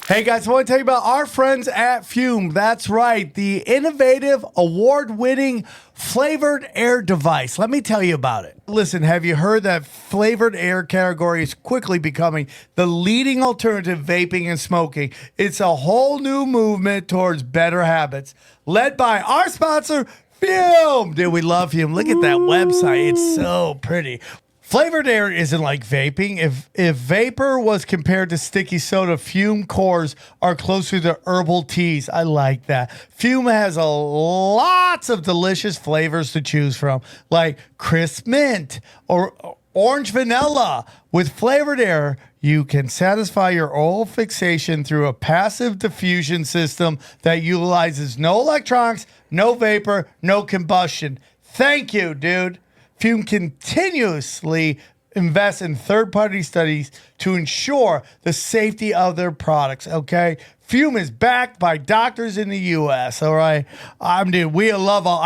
Hey guys, I want to tell you about our friends at Fume. That's right, the innovative, award-winning flavored air device. Let me tell you about it. Listen, have you heard that flavored air category is quickly becoming the leading alternative vaping and smoking? It's a whole new movement towards better habits, led by our sponsor, Fume. Dude, we love Fume. Look at that website. It's so pretty. Flavored air isn't like vaping. If vapor was compared to sticky soda, Fume cores are closer to herbal teas. I like that. Fume has lots of delicious flavors to choose from, like crisp mint or orange vanilla. With flavored air, you can satisfy your oral fixation through a passive diffusion system that utilizes no electronics, no vapor, no combustion. Thank you, dude. Fume continuously invests in third-party studies to ensure the safety of their products, okay? Fume is backed by doctors in the U.S., all right? We love all,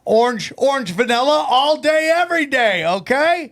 orange vanilla all day, every day, okay?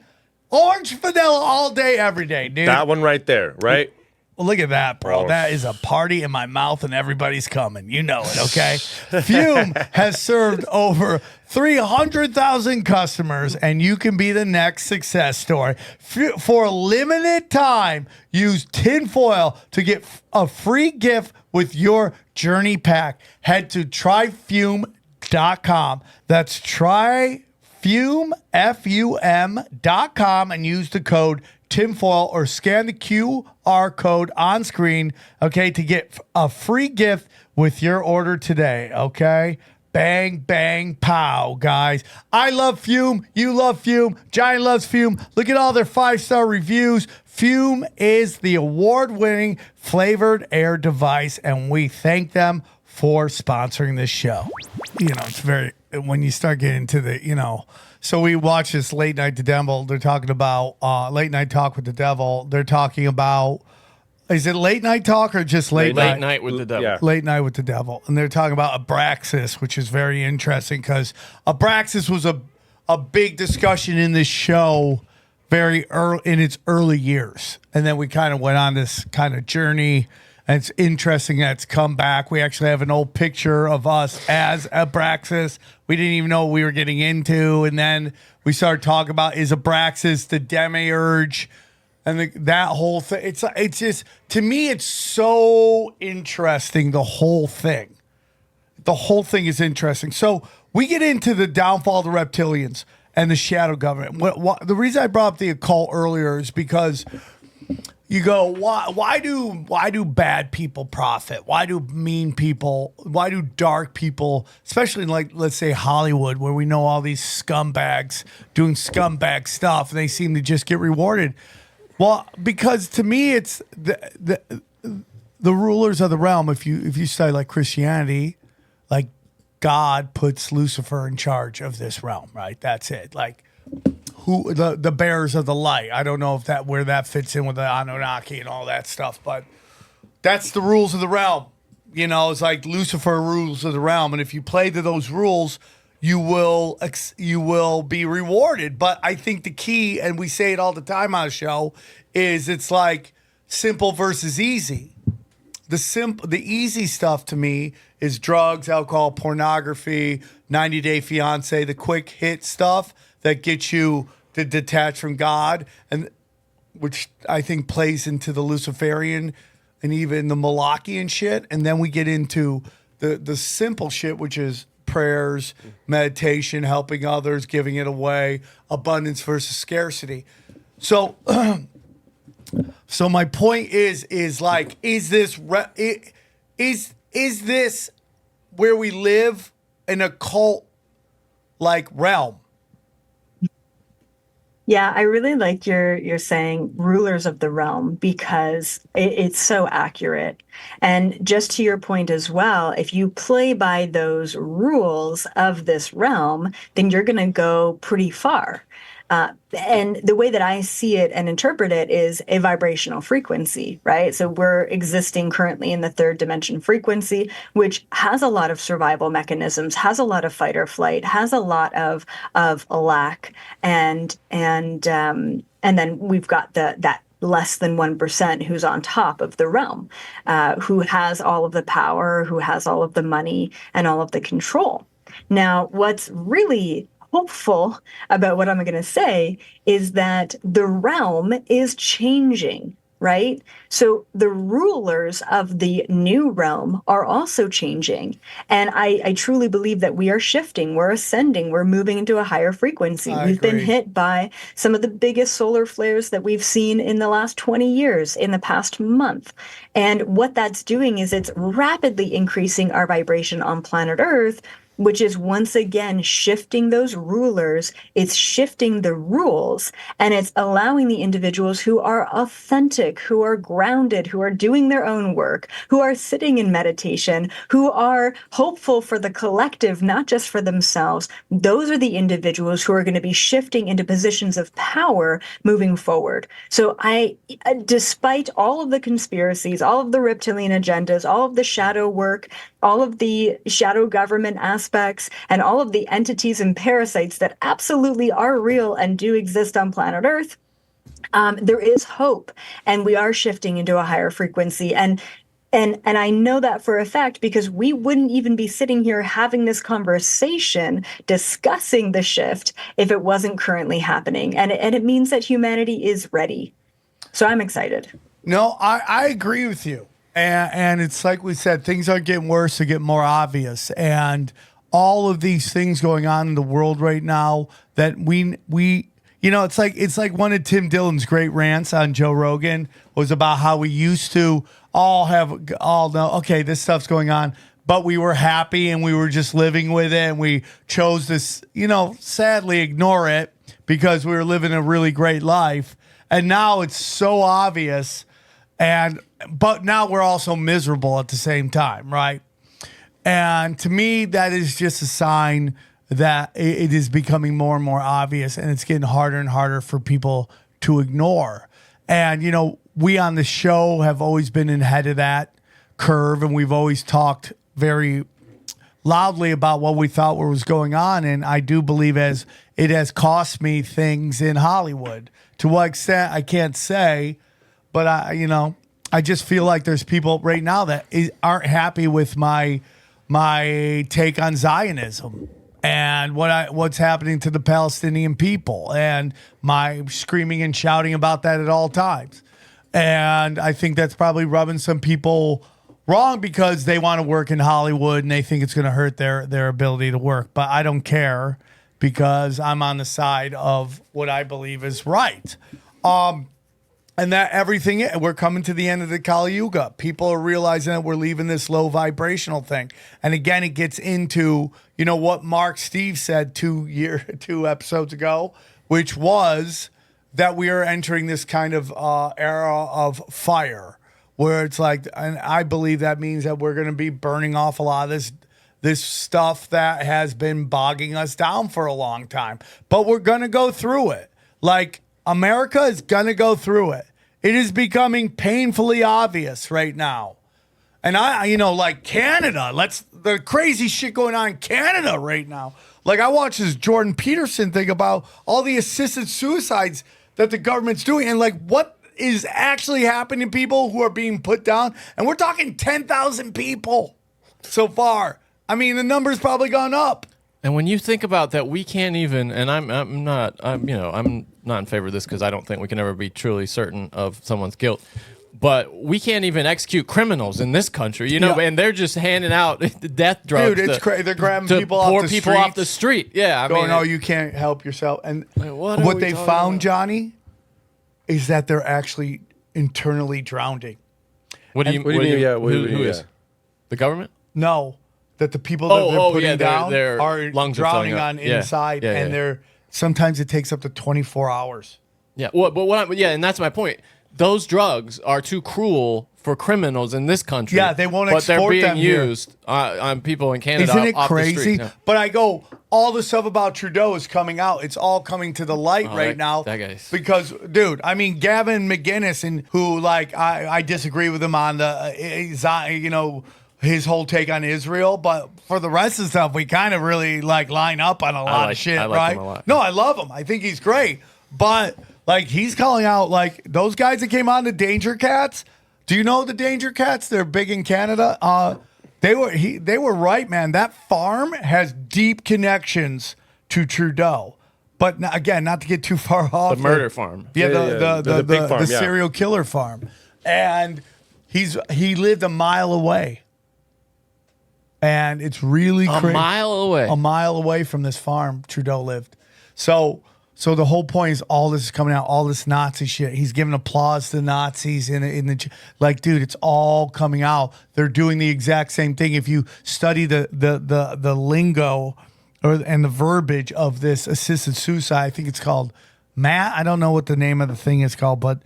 Orange vanilla all day, every day, dude. That one right there, right? Well, look at that, bro. Oh. That is a party in my mouth and everybody's coming. You know it, okay? Fume has served over 300,000 customers, and you can be the next success story. For a limited time, use tinfoil to get a free gift with your journey pack. Head to tryfume.com. That's tryfume.com and use the code tinfoil or scan the QR code on screen, okay, to get a free gift with your order today, okay? Bang, bang, pow, guys. I love Fume. You love Fume. Johnny loves Fume. Look at all their 5-star reviews. Fume is the award-winning flavored air device, and we thank them for sponsoring this show. You know, it's very, when you start getting to the, you know, so we watch this Late Night the Devil. They're talking about Late Night Talk with the Devil. They're talking about, is it Late Night Talk or just Late Night? Late Night with the Devil. Yeah. Late Night with the Devil. And they're talking about Abraxas, which is very interesting because Abraxas was a big discussion in this show very early in its early years. And then we kind of went on this kind of journey. And it's interesting that it's come back. We actually have an old picture of us as Abraxas. We didn't even know what we were getting into. And then we started talking about, is Abraxas the demiurge? And that whole thing. It's just, to me, it's so interesting, the whole thing. The whole thing is interesting. So we get into the downfall of the reptilians and the shadow government. The reason I brought up the occult earlier is because you go, why do bad people profit? Why do mean people, why do dark people, especially in, like, let's say Hollywood, where we know all these scumbags doing scumbag stuff, and they seem to just get rewarded? Well, because to me, it's the rulers of the realm. If you study like Christianity, like God puts Lucifer in charge of this realm, right? That's it. Like, who the bearers of the light. I don't know if where that fits in with the Anunnaki and all that stuff, but that's the rules of the realm. You know, it's like Lucifer rules of the realm, and if you play to those rules, you will be rewarded. But I think the key, and we say it all the time on the show, is it's like simple versus easy. The easy stuff to me is drugs, alcohol, pornography, 90 Day Fiance, the quick hit stuff that gets you to detach from God, and which I think plays into the Luciferian and even the Malachian shit. And then we get into the simple shit, which is prayers, meditation, helping others, giving it away, abundance versus scarcity. So, so my point is like, is this where we live in a cult like realm? Yeah, I really like you're saying rulers of the realm because it's so accurate. And just to your point as well, if you play by those rules of this realm, then you're going to go pretty far. And the way that I see it and interpret it is a vibrational frequency, right? So we're existing currently in the third dimension frequency, which has a lot of survival mechanisms, has a lot of fight or flight, has a lot of lack, and then we've got that less than 1% who's on top of the realm, who has all of the power, who has all of the money and all of the control. Now, what's really hopeful about what I'm going to say is that the realm is changing, right? So the rulers of the new realm are also changing. And I truly believe that we are shifting, we're ascending, we're moving into a higher frequency. We've been hit by some of the biggest solar flares that we've seen in the last 20 years, in the past month. And what that's doing is it's rapidly increasing our vibration on planet Earth, which is once again shifting those rulers. It's shifting the rules, and it's allowing the individuals who are authentic, who are grounded, who are doing their own work, who are sitting in meditation, who are hopeful for the collective, not just for themselves. Those are the individuals who are going to be shifting into positions of power moving forward. So despite all of the conspiracies, all of the reptilian agendas, all of the shadow work, all of the shadow government aspects, and all of the entities and parasites that absolutely are real and do exist on planet Earth, there is hope, and we are shifting into a higher frequency. And I know that for a fact because we wouldn't even be sitting here having this conversation discussing the shift if it wasn't currently happening. And it means that humanity is ready. So I'm excited. No, I agree with you. And it's like we said, things aren't getting worse, they're getting more obvious. And all of these things going on in the world right now that we it's like one of Tim Dillon's great rants on Joe Rogan was about how we used to all know, okay, this stuff's going on, but we were happy and we were just living with it, and we chose this, sadly ignore it because we were living a really great life. And now it's so obvious, but now we're also miserable at the same time, right? And to me, that is just a sign that it is becoming more and more obvious, and it's getting harder and harder for people to ignore. And, we on the show have always been ahead of that curve, and we've always talked very loudly about what we thought was going on. And I do believe it has cost me things in Hollywood. To what extent, I can't say, but I just feel like there's people right now that aren't happy with my take on Zionism and what's happening to the Palestinian people, and my screaming and shouting about that at all times. And I think that's probably rubbing some people wrong because they want to work in Hollywood and they think it's going to hurt their ability to work. But I don't care because I'm on the side of what I believe is right. And that everything, we're coming to the end of the Kali Yuga. People are realizing that we're leaving this low vibrational thing. And again, it gets into, what Mark Steve said 2 episodes ago, which was that we are entering this kind of era of fire, where it's like, and I believe that means that we're going to be burning off a lot of this stuff that has been bogging us down for a long time. But we're going to go through it. Like, America is going to go through it. It is becoming painfully obvious right now. And like Canada, the crazy shit going on in Canada right now. Like, I watched this Jordan Peterson thing about all the assisted suicides that the government's doing, and like what is actually happening to people who are being put down. And we're talking 10,000 people so far. I mean, the number's probably gone up. And when you think about that, we can't even, and I'm not in favor of this because I don't think we can ever be truly certain of someone's guilt. But we can't even execute criminals in this country, and they're just handing out death drugs. Dude, it's crazy. They're grabbing people off the street. Yeah, no, you can't help yourself. And what they found, Johnny, is that they're actually internally drowning. What do you mean? Yeah, who is? The government? No, that the people that they're putting down their are drowning on inside, and they're sometimes it takes up to 24 hours. Yeah, and that's my point. Those drugs are too cruel for criminals in this country. Yeah, they won't export them. But they're being here. used on people in Canada. Isn't it off crazy? The street. Yeah. But I go, all the stuff about Trudeau is coming out. It's all coming to the light right now. That guy's... Because, dude, I mean, Gavin McGinnis, and who, like, I disagree with him on the, his whole take on Israel. But for the rest of the stuff, we kind of really, line up on a lot of shit, right? Him a lot. No, I love him. I think he's great. But... he's calling out, those guys that came on the Danger Cats. Do you know the Danger Cats? They're big in Canada. They were right, man. That farm has deep connections to Trudeau. But again, not to get too far off. The murder farm. Yeah, the big farm, the serial killer farm. And he lived a mile away. And it's really crazy. A mile away. A mile away from this farm Trudeau lived. So the whole point is all this is coming out, all this Nazi shit. He's giving applause to Nazis in the dude, it's all coming out. They're doing the exact same thing. If you study the lingo and the verbiage of this assisted suicide, I think it's called I don't know what the name of the thing is called, but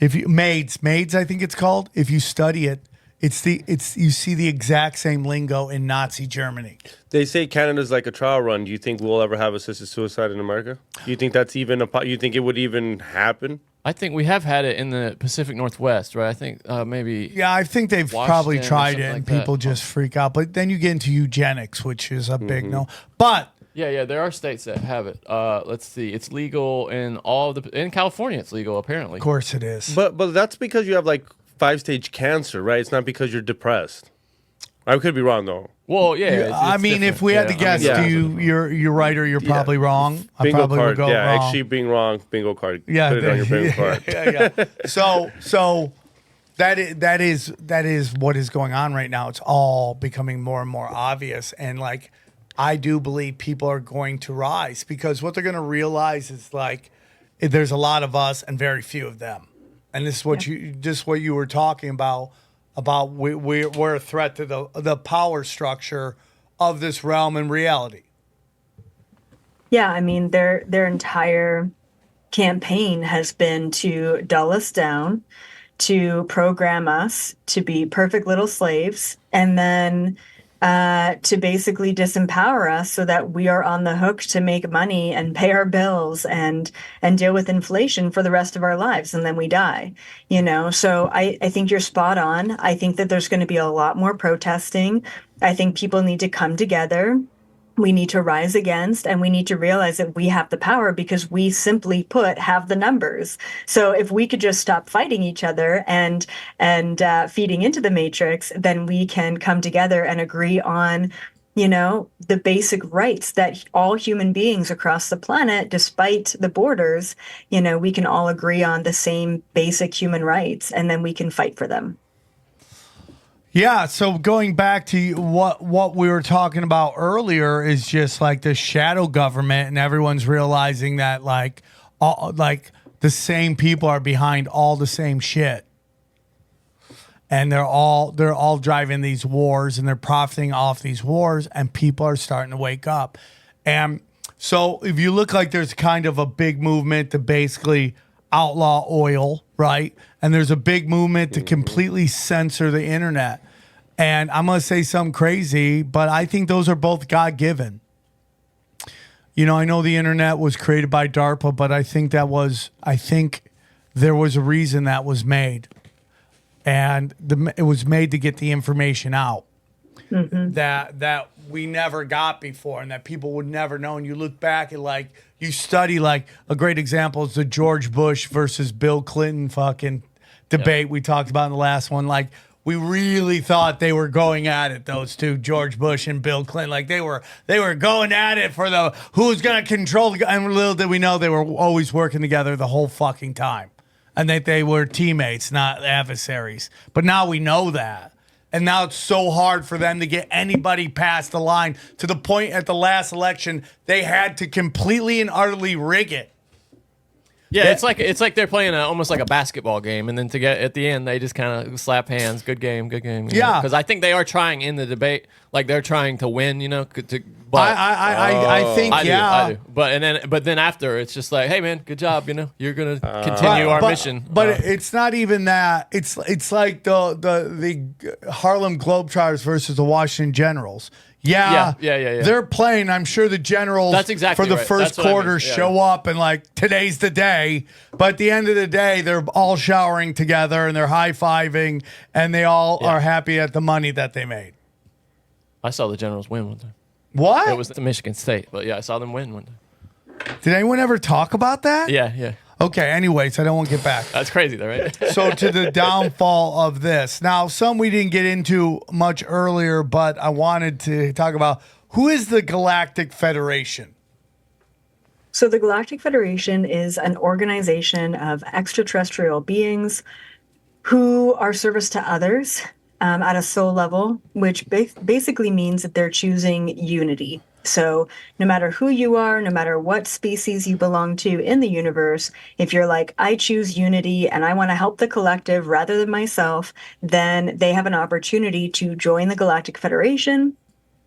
if you maids, I think it's called. If you study it, you see the exact same lingo in Nazi Germany. They say Canada's like a trial run. Do you think we'll ever have assisted suicide in America? Do you think that's even you think it would even happen? I think we have had it in the Pacific Northwest, right? I think maybe. Yeah, I think they've probably tried it and like people just freak out. But then you get into eugenics, which is a big no. But Yeah, there are states that have it. Let's see, it's legal in in California. It's legal apparently. Of course it is. But that's because you have like 5-stage cancer, right? It's not because you're depressed. I could be wrong though. Well, yeah. It's I mean, if we had to guess, you're right or you're probably wrong. I Bingo probably would card. go Yeah, wrong. actually being wrong. Bingo card. Yeah, Put it on your bingo card. yeah. So that is what is going on right now. It's all becoming more and more obvious, and like I do believe people are going to rise because what they're going to realize is like there's a lot of us and very few of them, and this is what you were talking about we're a threat to the power structure of this realm and reality. Yeah, I mean their entire campaign has been to dull us down, to program us to be perfect little slaves, and then to basically disempower us so that we are on the hook to make money and pay our bills and deal with inflation for the rest of our lives, and then we die. So I think you're spot on. I think that there's going to be a lot more protesting. I think people need to come together. We need to rise against, and we need to realize that we have the power because we simply put have the numbers. So if we could just stop fighting each other and feeding into the matrix, then we can come together and agree on, the basic rights that all human beings across the planet, despite the borders, we can all agree on the same basic human rights, and then we can fight for them. Yeah, so going back to what we were talking about earlier is just like the shadow government, and everyone's realizing that like the same people are behind all the same shit, and they're all driving these wars and they're profiting off these wars, and people are starting to wake up. And so if you look like there's kind of a big movement to basically outlaw oil, right? And there's a big movement to completely censor the internet. And I'm going to say something crazy, but I think those are both God-given. I know the internet was created by DARPA, but I think there was a reason that was made. And it was made to get the information out that we never got before and that people would never know. And you look back at you study a great example is the George Bush versus Bill Clinton fucking debate we talked about in the last one. We really thought they were going at it, those two, George Bush and Bill Clinton. They were going at it for who's going to control and little did we know they were always working together the whole fucking time. And that they were teammates, not adversaries. But now we know that. And now it's so hard for them to get anybody past the line to the point at the last election, they had to completely and utterly rig it. Yeah, it's like they're playing almost like a basketball game, and then to get at the end, they just kind of slap hands. Good game. Yeah, because I think they are trying in the debate, they're trying to win. But I think I do. But then after, it's just like, hey man, good job. You're gonna continue our mission. But it's not even that. It's like the Harlem Globetrotters versus the Washington Generals. Yeah. They're playing. I'm sure the Generals That's exactly for the right. first That's what I quarter mean. Yeah. show up and today's the day. But at the end of the day, they're all showering together and they're high-fiving and they all are happy at the money that they made. I saw the Generals win one time. What? It was the Michigan State, but yeah, I saw them win one time. Did anyone ever talk about that? Yeah. Okay, anyways, I don't want to get back. That's crazy though, right? So to the downfall of this. Now, some we didn't get into much earlier, but I wanted to talk about who is the Galactic Federation? So the Galactic Federation is an organization of extraterrestrial beings who are service to others at a soul level, which basically means that they're choosing unity. So no matter who you are, no matter what species you belong to in the universe, if you're like, I choose unity and I want to help the collective rather than myself, then they have an opportunity to join the Galactic Federation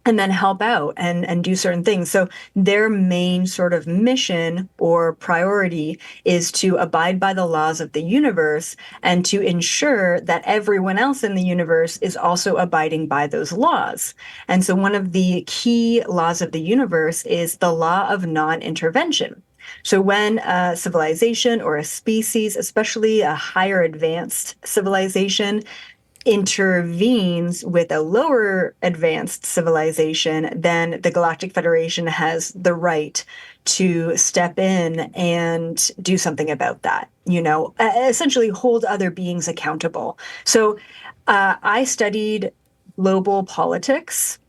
and then help out and do certain things. So their main sort of mission or priority is to abide by the laws of the universe and to ensure that everyone else in the universe is also abiding by those laws. And so one of the key laws of the universe is the law of non-intervention. So when a civilization or a species, especially a higher advanced civilization, intervenes with a lower advanced civilization, then the Galactic Federation has the right to step in and do something about that, essentially hold other beings accountable. So I studied global politics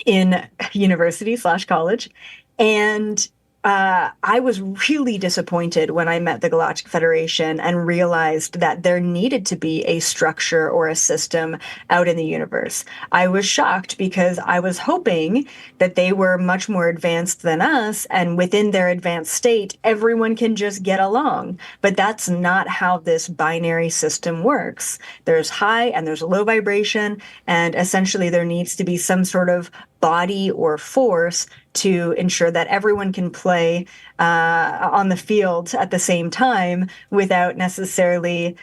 in university/college, and I was really disappointed when I met the Galactic Federation and realized that there needed to be a structure or a system out in the universe. I was shocked because I was hoping that they were much more advanced than us, and within their advanced state, everyone can just get along. But that's not how this binary system works. There's high and there's low vibration, and essentially there needs to be some sort of body or force to ensure that everyone can play on the field at the same time without necessarily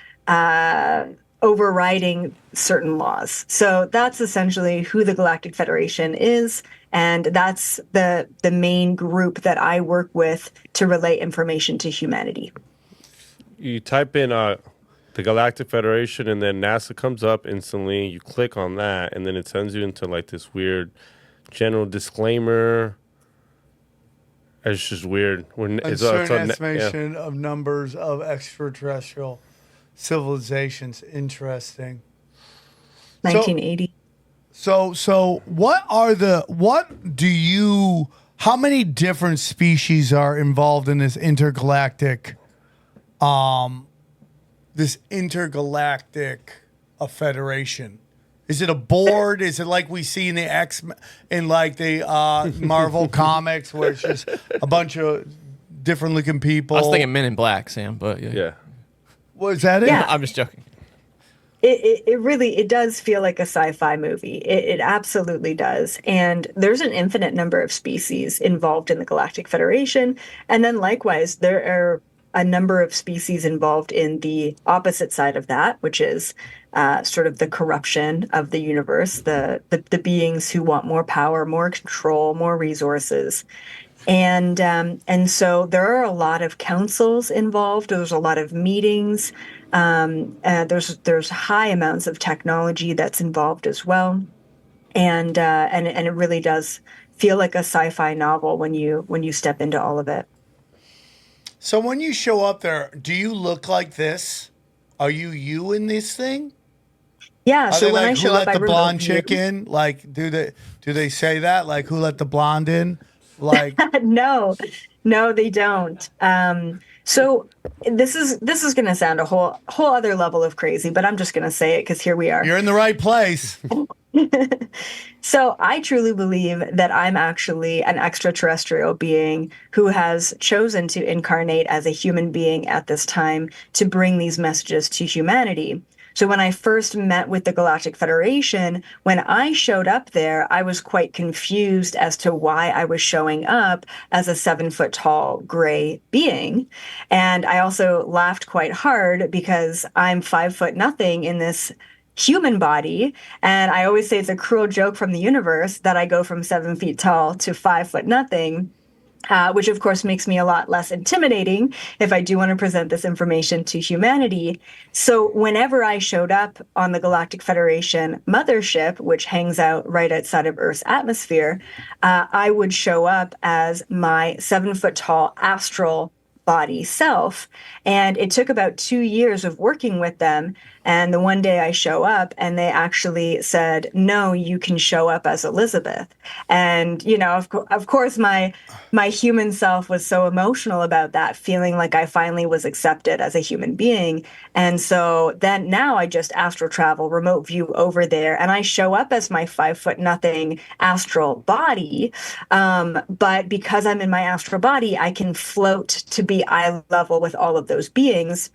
overriding certain laws. So that's essentially who the Galactic Federation is, and that's the main group that I work with to relay information to humanity. You type in the Galactic Federation, and then NASA comes up instantly. You click on that, and then it sends you into like this weird general disclaimer. It's just weird. Uncertain estimation of numbers of extraterrestrial civilizations. Interesting. 1980. So how many different species are involved in this intergalactic federation? Is it a board? Is it like we see in the Marvel comics, where it's just a bunch of different looking people? I was thinking Men in Black, Sam, but yeah. Was that it? Yeah. I'm just joking. It really does feel like a sci-fi movie. It absolutely does. And there's an infinite number of species involved in the Galactic Federation. And then likewise, there are a number of species involved in the opposite side of that, which is sort of the corruption of the universe, the beings who want more power, more control, more resources. And so there are a lot of councils involved. There's a lot of meetings. There's high amounts of technology that's involved as well. And it really does feel like a sci-fi novel when you step into all of it. So when you show up there, do you look like this? Are you in this thing? Yeah. So when I who show let up, the I blonde remote chick in? Like, do they say that? Like, who let the blonde in? Like, no, they don't. So this is going to sound a whole other level of crazy, but I'm just going to say it because here we are. You're in the right place. So I truly believe that I'm actually an extraterrestrial being who has chosen to incarnate as a human being at this time to bring these messages to humanity. So when I first met with the Galactic Federation, when I showed up there, I was quite confused as to why I was showing up as a 7-foot tall gray being. And I also laughed quite hard because I'm 5'0" in this human body. And I always say it's a cruel joke from the universe that I go from 7 feet tall to 5'0", which of course makes me a lot less intimidating if I do want to present this information to humanity. So whenever I showed up on the Galactic Federation mothership, which hangs out right outside of Earth's atmosphere, I would show up as my 7-foot tall astral body self. And it took about 2 years of working with them. And the one day I show up and they actually said, no, you can show up as Elizabeth. And, of course, my human self was so emotional about that, feeling like I finally was accepted as a human being. And so then now I just astral travel, remote view over there, and I show up as my 5'0" astral body. But because I'm in my astral body, I can float to be eye level with all of those beings.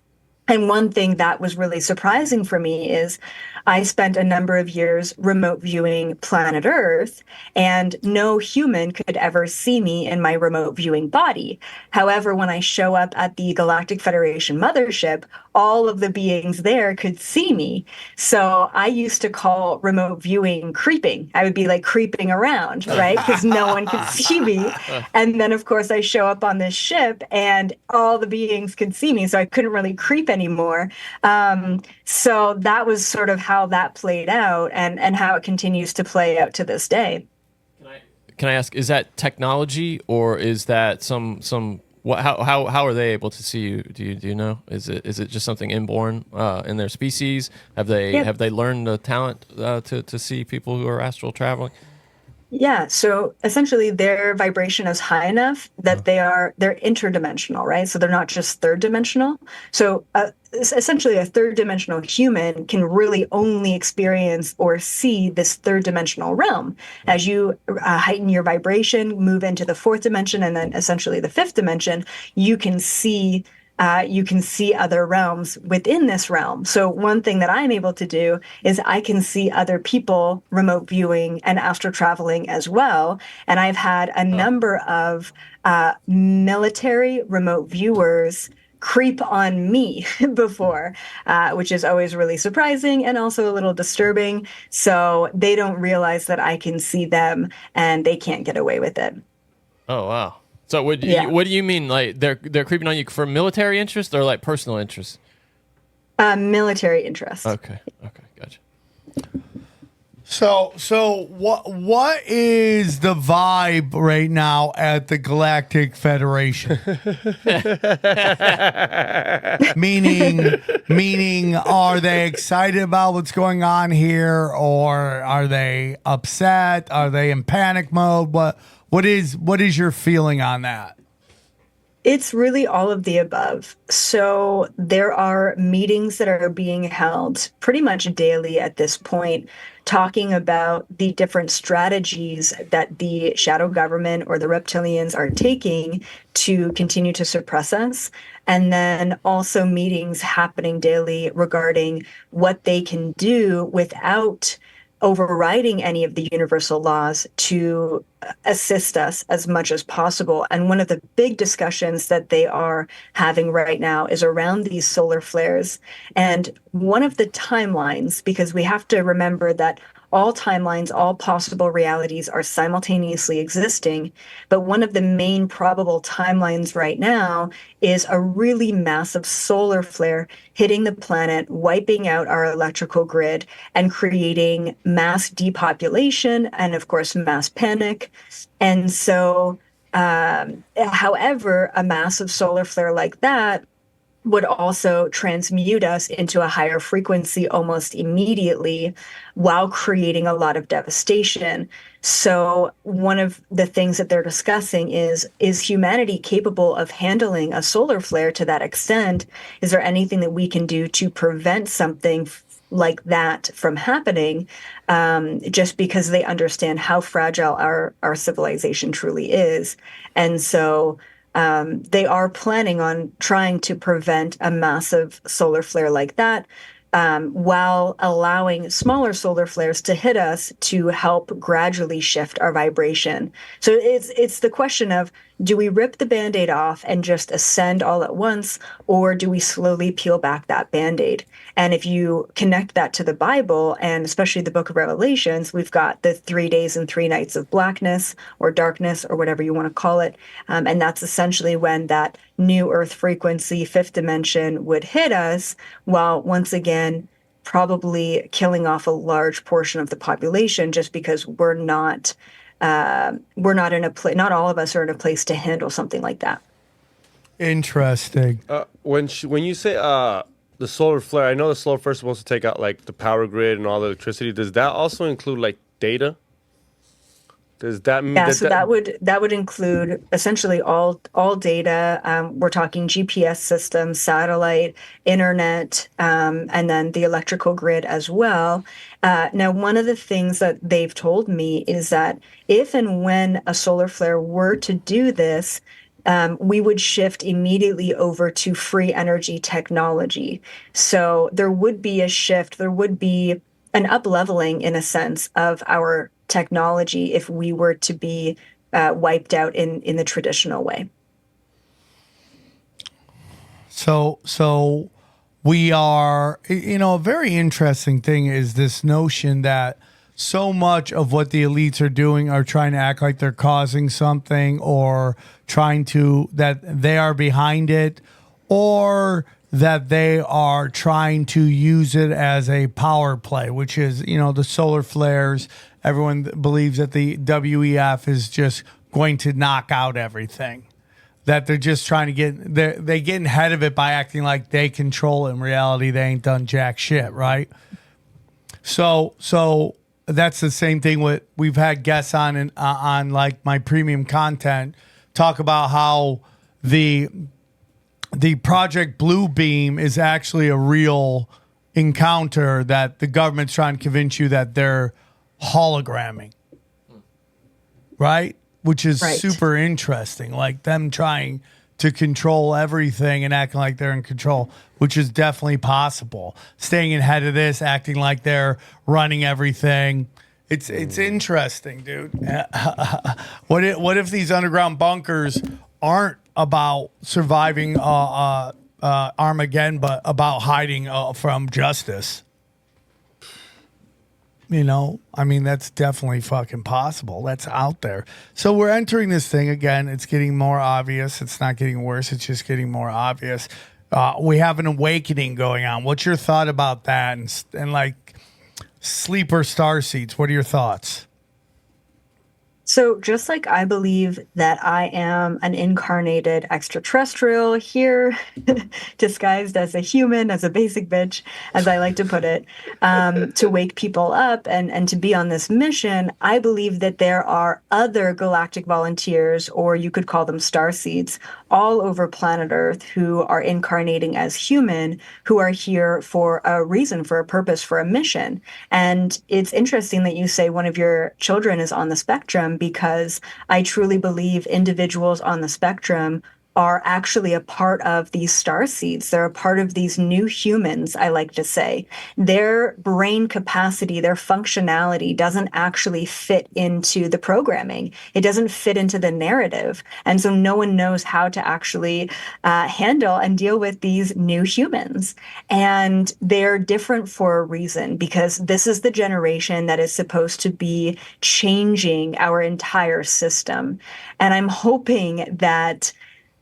And one thing that was really surprising for me is I spent a number of years remote viewing planet Earth, and no human could ever see me in my remote viewing body. However, when I show up at the Galactic Federation mothership, all of the beings there could see me. So I used to call remote viewing creeping. I would be like creeping around, right? Because no one could see me. And then, of course, I show up on this ship and all the beings could see me. So I couldn't really creep anymore. So that was sort of how that played out, and how it continues to play out to this day. Can I ask, is that technology, or is that some what, how are they able to see you? Do you know? Is it just something inborn in their species? Have they learned the talent to see people who are astral traveling? Yeah, so essentially their vibration is high enough that they're interdimensional, right? So they're not just third dimensional. So essentially a third dimensional human can really only experience or see this third dimensional realm. As you heighten your vibration, move into the fourth dimension, and then essentially the fifth dimension, you can see other realms within this realm. So one thing that I'm able to do is I can see other people remote viewing and astral traveling as well. And I've had a number of military remote viewers creep on me before, which is always really surprising and also a little disturbing. So they don't realize that I can see them and they can't get away with it. Oh, wow. So what do you mean? Like they're creeping on you for military interest or like personal interest? Military interest. Okay, gotcha. So what is the vibe right now at the Galactic Federation? meaning, are they excited about what's going on here, or are they upset? Are they in panic mode? What is your feeling on that? It's really all of the above. So there are meetings that are being held pretty much daily at this point, talking about the different strategies that the shadow government or the reptilians are taking to continue to suppress us. And then also meetings happening daily regarding what they can do without overriding any of the universal laws to assist us as much as possible. And one of the big discussions that they are having right now is around these solar flares. And one of the timelines, because we have to remember that all timelines, all possible realities are simultaneously existing. But one of the main probable timelines right now is a really massive solar flare hitting the planet, wiping out our electrical grid, and creating mass depopulation and, of course, mass panic. And so, however, a massive solar flare like that would also transmute us into a higher frequency almost immediately while creating a lot of devastation. So one of the things that they're discussing is humanity capable of handling a solar flare to that extent? Is there anything that we can do to prevent something like that from happening, just because they understand how fragile our civilization truly is? And so they are planning on trying to prevent a massive solar flare like that, while allowing smaller solar flares to hit us to help gradually shift our vibration. So it's the question of, do we rip the Band-Aid off and just ascend all at once, or do we slowly peel back that Band-Aid? And if you connect that to the Bible, and especially the book of Revelations, we've got the 3 days and 3 nights of blackness or darkness or whatever you want to call it. And that's essentially when that new earth frequency, fifth dimension, would hit us, while once again, probably killing off a large portion of the population, just because we're not in a place, not all of us are in a place to handle something like that. Interesting. When you say the solar flare, I know the solar flare is supposed to take out like the power grid and all the electricity. Does that also include like data? Does that mean? Yeah, so that would include essentially all data. We're talking GPS systems, satellite, internet, and then the electrical grid as well. Now, one of the things that they've told me is that if and when a solar flare were to do this, we would shift immediately over to free energy technology. So there would be a shift. There would be an up-leveling, in a sense, of our technology if we were to be wiped out in the traditional way. So we are, a very interesting thing is this notion that so much of what the elites are doing are trying to act like they're causing something, or trying to, that they are behind it, or that they are trying to use it as a power play, which is, the solar flares. Everyone believes that the WEF is just going to knock out everything. That they're just trying to they getting ahead of it by acting like they control it. In reality, they ain't done jack shit, right? So that's the same thing with we've had guests on like my premium content talk about how the Project Blue Beam is actually a real encounter that the government's trying to convince you that they're hologramming, right? Which is super interesting, like them trying to control everything and acting like they're in control, which is definitely possible. Staying ahead of this, acting like they're running everything. It's interesting, dude. What if these underground bunkers aren't about surviving Armageddon, but about hiding from justice? That's definitely fucking possible. That's out there. So we're entering this thing again. It's getting more obvious. It's not getting worse. It's just getting more obvious. We have an awakening going on. What's your thought about that? And like sleeper star seeds, what are your thoughts? So just like I believe that I am an incarnated extraterrestrial here, disguised as a human, as a basic bitch, as I like to put it, to wake people up and to be on this mission, I believe that there are other galactic volunteers, or you could call them starseeds, all over planet Earth who are incarnating as human, who are here for a reason, for a purpose, for a mission. And it's interesting that you say one of your children is on the spectrum, because I truly believe individuals on the spectrum are actually a part of these star seeds. They're a part of these new humans, I like to say. Their brain capacity, their functionality doesn't actually fit into the programming. It doesn't fit into the narrative. And so no one knows how to actually handle and deal with these new humans. And they're different for a reason, because this is the generation that is supposed to be changing our entire system. And I'm hoping that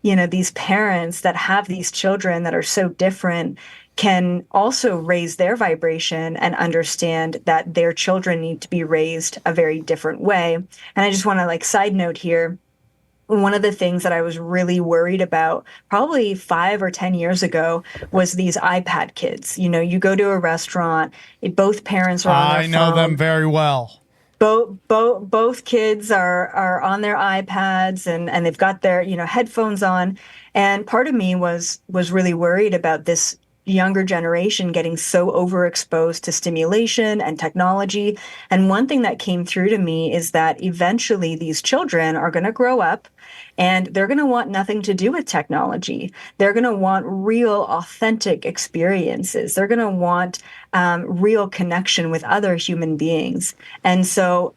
these parents that have these children that are so different can also raise their vibration and understand that their children need to be raised a very different way. And I just want to side note here. One of the things that I was really worried about probably 5 or 10 years ago was these iPad kids. You go to a restaurant, both parents are on their phone. I know them very well. Both kids are on their iPads and they've got their headphones on, and part of me was really worried about this younger generation getting so overexposed to stimulation and technology. And one thing that came through to me is that eventually these children are going to grow up and they're going to want nothing to do with technology. They're going to want real, authentic experiences. They're going to want real connection with other human beings. And so,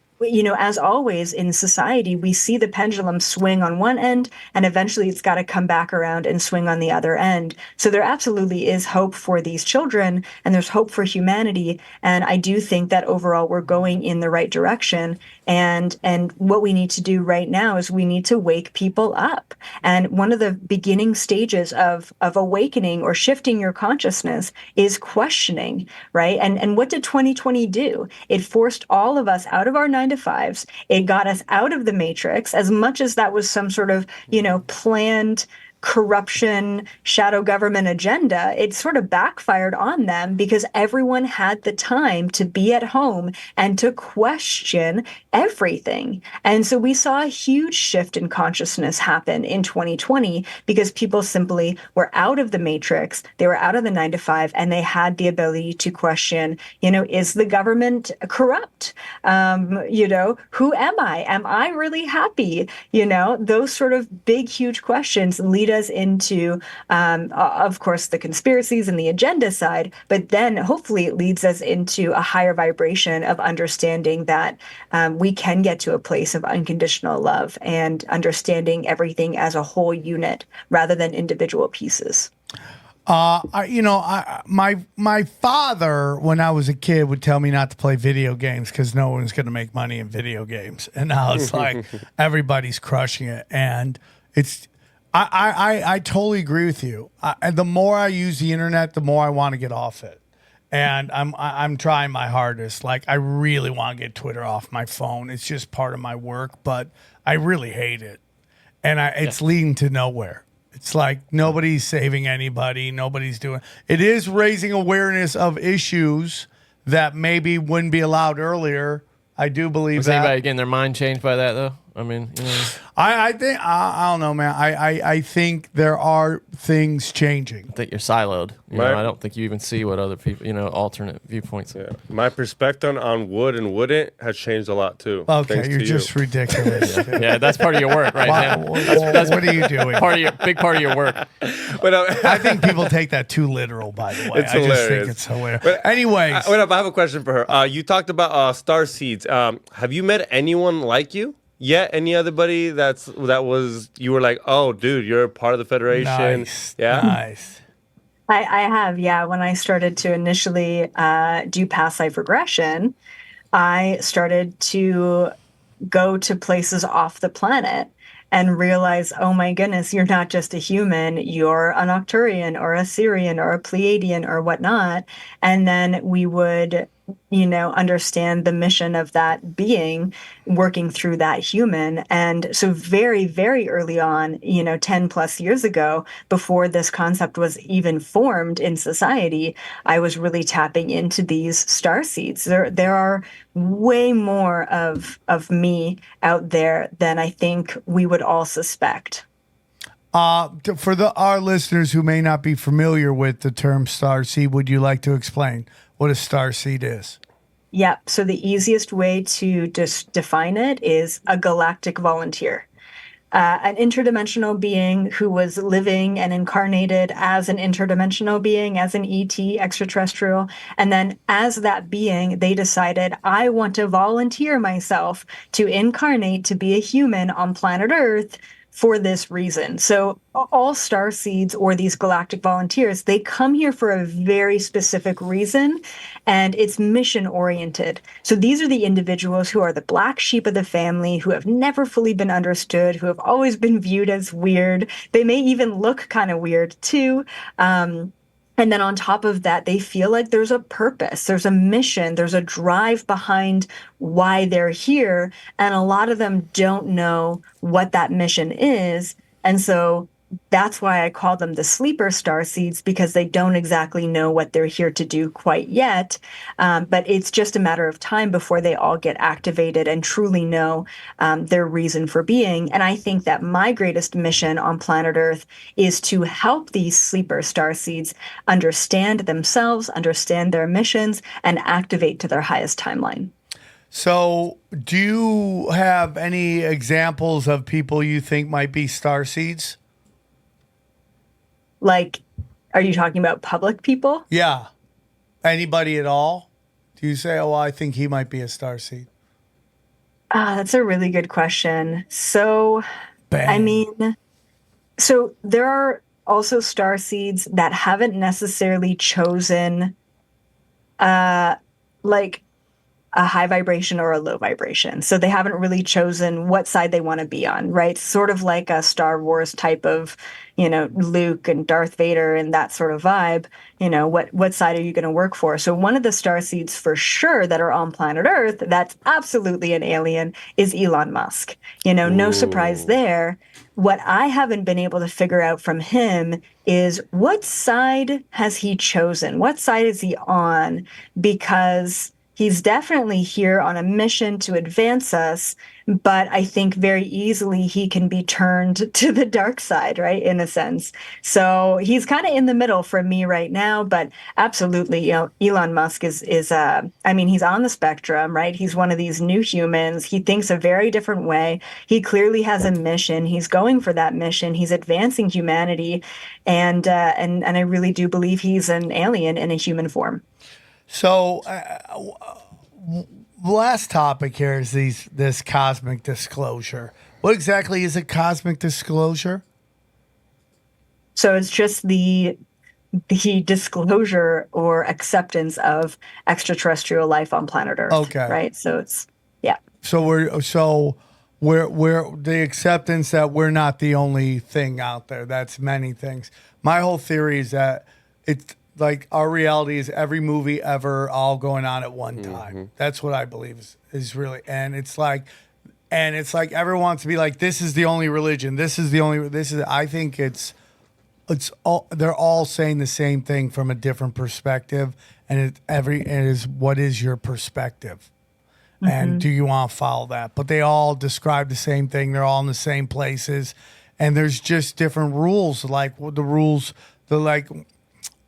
as always in society, we see the pendulum swing on one end and eventually it's got to come back around and swing on the other end. So there absolutely is hope for these children and there's hope for humanity. And I do think that overall we're going in the right direction. And what we need to do right now is we need to wake people up. And one of the beginning stages of awakening or shifting your consciousness is questioning, right? And what did 2020 do? It forced all of us out of our 9-to-5s. It got us out of the matrix, as much as that was some sort of, planned corruption, shadow government agenda. It sort of backfired on them because everyone had the time to be at home and to question everything. And so we saw a huge shift in consciousness happen in 2020 because people simply were out of the matrix, they were out of the 9-to-5, and they had the ability to question, is the government corrupt? Who am I? Am I really happy? Those sort of big, huge questions lead us into, of course, the conspiracies and the agenda side, but then hopefully it leads us into a higher vibration of understanding that we can get to a place of unconditional love and understanding everything as a whole unit rather than individual pieces. My father, when I was a kid, would tell me not to play video games because no one's going to make money in video games. And now it's like everybody's crushing it. And I totally agree with you. And the more I use the internet, the more I want to get off it. And I'm trying my hardest. Like, I really want to get Twitter off my phone. It's just part of my work, but I really hate it. And it's leading to nowhere. It's like nobody's saving anybody. Nobody's doing. It is raising awareness of issues that maybe wouldn't be allowed earlier. I do believe Was that. anybody getting their mind changed by that, though? I mean, you know. I think I don't know, man. I think there are things changing. I think you're siloed. You know, I don't think you even see what other people, alternate viewpoints. Yeah. My perspective on would and wouldn't has changed a lot too. Okay, you're just ridiculous. Yeah, that's part of your work, right now. That's what are you doing? Big part of your work. But I think people take that too literal. By the way, It's I just hilarious. think it's hilarious. But, anyways, wait up, I have a question for her. You talked about star seeds. Have you met anyone like you? Yet any other buddy that was you were like, oh dude, you're a part of the Federation. Nice. Yeah. Nice. I have, yeah. When I started to initially do past life regression, I started to go to places off the planet and realize, oh my goodness, you're not just a human, you're an Octurian or a Syrian or a Pleiadian or whatnot. And then we would, understand the mission of that being working through that human. And so very, very early on, 10 plus years ago, before this concept was even formed in society, I was really tapping into these star seeds. There are way more of me out there than I think we would all suspect. For our listeners who may not be familiar with the term star seed, would you like to explain what a star seed is? Yep. So the easiest way to just define it is a galactic volunteer. An interdimensional being who was living and incarnated as an interdimensional being, as an ET, extraterrestrial. And then as that being, they decided, I want to volunteer myself to incarnate to be a human on planet Earth for this reason. So all star seeds or these galactic volunteers, they come here for a very specific reason, and it's mission oriented. So these are the individuals who are the black sheep of the family, who have never fully been understood, who have always been viewed as weird. They may even look kind of weird too. And then on top of that, they feel like there's a purpose, there's a mission, there's a drive behind why they're here. And a lot of them don't know what that mission is. And so that's why I call them the sleeper star seeds, because they don't exactly know what they're here to do quite yet. But it's just a matter of time before they all get activated and truly know their reason for being. And I think that my greatest mission on planet Earth is to help these sleeper star seeds understand themselves, understand their missions, and activate to their highest timeline. So do you have any examples of people you think might be star seeds? Like, are you talking about public people? Yeah. Anybody at all? Do you say, oh, well, I think he might be a star seed? That's a really good question. So, Bang. So there are also star seeds that haven't necessarily chosen like a high vibration or a low vibration. So they haven't really chosen what side they want to be on, right? Sort of like a Star Wars type of, Luke and Darth Vader and that sort of vibe. What side are you going to work for? So one of the star seeds for sure that are on planet Earth, that's absolutely an alien, is Elon Musk. No surprise there. What I haven't been able to figure out from him is what side has he chosen? What side is he on? Because he's definitely here on a mission to advance us, but I think very easily he can be turned to the dark side, right, in a sense. So he's kind of in the middle for me right now, but absolutely, Elon Musk is he's on the spectrum, right? He's one of these new humans. He thinks a very different way. He clearly has a mission. He's going for that mission. He's advancing humanity, and I really do believe he's an alien in a human form. So, last topic here is this cosmic disclosure. What exactly is a cosmic disclosure? So it's just the disclosure or acceptance of extraterrestrial life on planet Earth. Okay. Right. So it's, yeah. So we're the acceptance that we're not the only thing out there. That's many things. My whole theory is that it's like our reality is every movie ever all going on at one time. That's what I believe is really, and it's like everyone wants to be like, this is the only religion. I think it's all, they're all saying the same thing from a different perspective. And it is what is your perspective? And do you want to follow that? But they all describe the same thing. They're all in the same places. And there's just different rules. Like the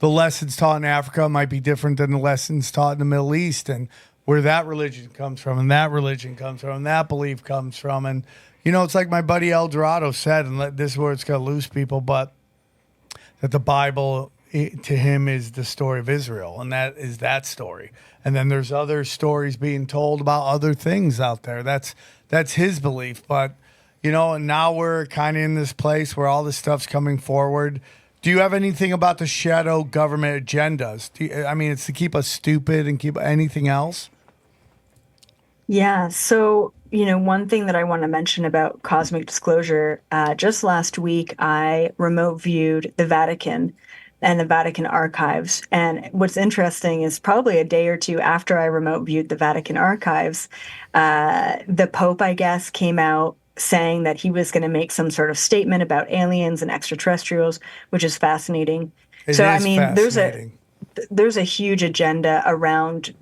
lessons taught in Africa might be different than the lessons taught in the Middle East, and where that religion comes from, and that religion comes from, and that belief comes from. And, it's like my buddy El Dorado said, and this is where it's going to lose people, but that the Bible to him is the story of Israel, and that is that story. And then there's other stories being told about other things out there. That's his belief. But, and now we're kind of in this place where all this stuff's coming forward. Do you have anything about the shadow government agendas? It's to keep us stupid and keep anything else? Yeah. So, one thing that I want to mention about cosmic disclosure, just last week, I remote viewed the Vatican and the Vatican archives. And what's interesting is probably a day or two after I remote viewed the Vatican archives, the Pope, I guess, came out saying that he was going to make some sort of statement about aliens and extraterrestrials, which is fascinating. Fascinating. There's a huge agenda around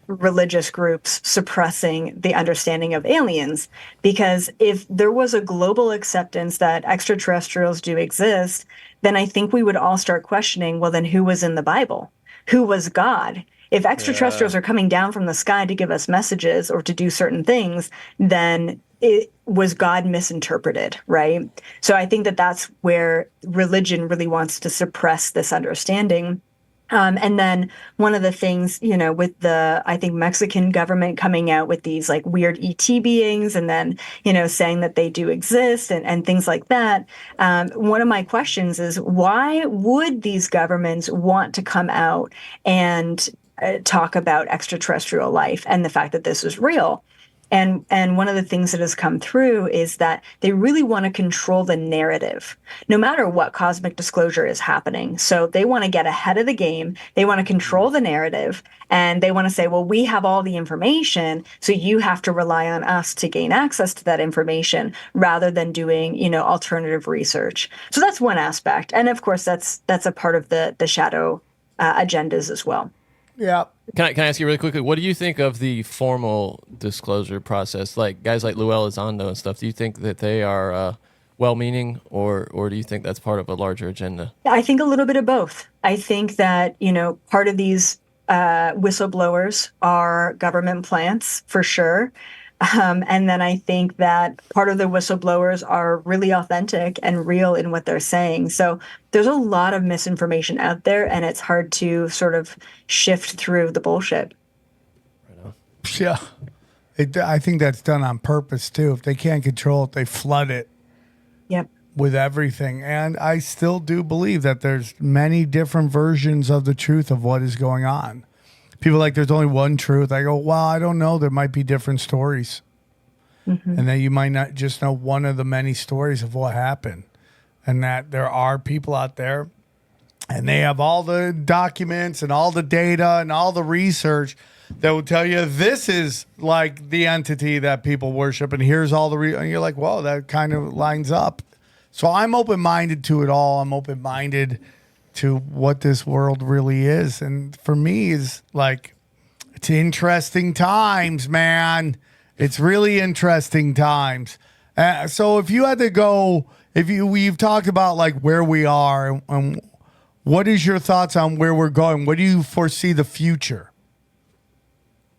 religious groups suppressing the understanding of aliens, because if there was a global acceptance that extraterrestrials do exist, then I think we would all start questioning, well, then who was in the Bible? Who was God? If extraterrestrials are coming down from the sky to give us messages or to do certain things, then it was God misinterpreted, right? So I think that that's where religion really wants to suppress this understanding. And then one of the things, with the, I think, Mexican government coming out with these like weird ET beings and then, saying that they do exist and things like that. One of my questions is, why would these governments want to come out and talk about extraterrestrial life and the fact that this is real? And one of the things that has come through is that they really want to control the narrative, no matter what cosmic disclosure is happening. So they want to get ahead of the game. They want to control the narrative, and they want to say, well, we have all the information, so you have to rely on us to gain access to that information rather than doing, alternative research. So that's one aspect. And of course, that's a part of the shadow agendas as well. Yeah. Can I ask you really quickly, what do you think of the formal disclosure process? Like guys like Luel Elizondo and stuff, do you think that they are well-meaning, or do you think that's part of a larger agenda? I think a little bit of both. I think that, part of these whistleblowers are government plants, for sure. And then I think that part of the whistleblowers are really authentic and real in what they're saying. So there's a lot of misinformation out there, and it's hard to sort of shift through the bullshit. Yeah. I think that's done on purpose, too. If they can't control it, they flood it. Yep. With everything. And I still do believe that there's many different versions of the truth of what is going on. People are like, there's only one truth. I go, well, I don't know. There might be different stories. And then you might not just know one of the many stories of what happened. And that there are people out there, and they have all the documents and all the data and all the research that will tell you this is like the entity that people worship, and here's all the and you're like, whoa, that kind of lines up. So I'm open-minded to it all. I'm open-minded to what this world really is. And for me, is like, it's interesting times, man. It's really interesting times. So if you had to go, we've talked about like where we are, and what is your thoughts on where we're going? What do you foresee the future?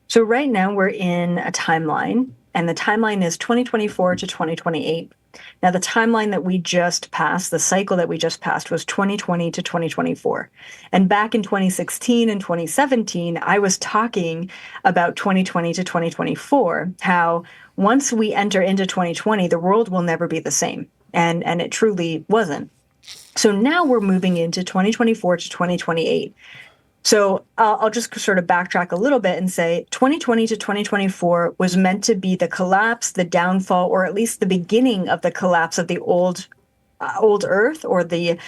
So right now we're in a timeline, and the timeline is 2024 to 2028. Now, the timeline that we just passed, the cycle that we just passed, was 2020 to 2024. And back in 2016 and 2017, I was talking about 2020 to 2024, how once we enter into 2020, the world will never be the same. And it truly wasn't. So now we're moving into 2024 to 2028. So I'll just sort of backtrack a little bit and say 2020 to 2024 was meant to be the collapse, the downfall, or at least the beginning of the collapse of the old Earth, or the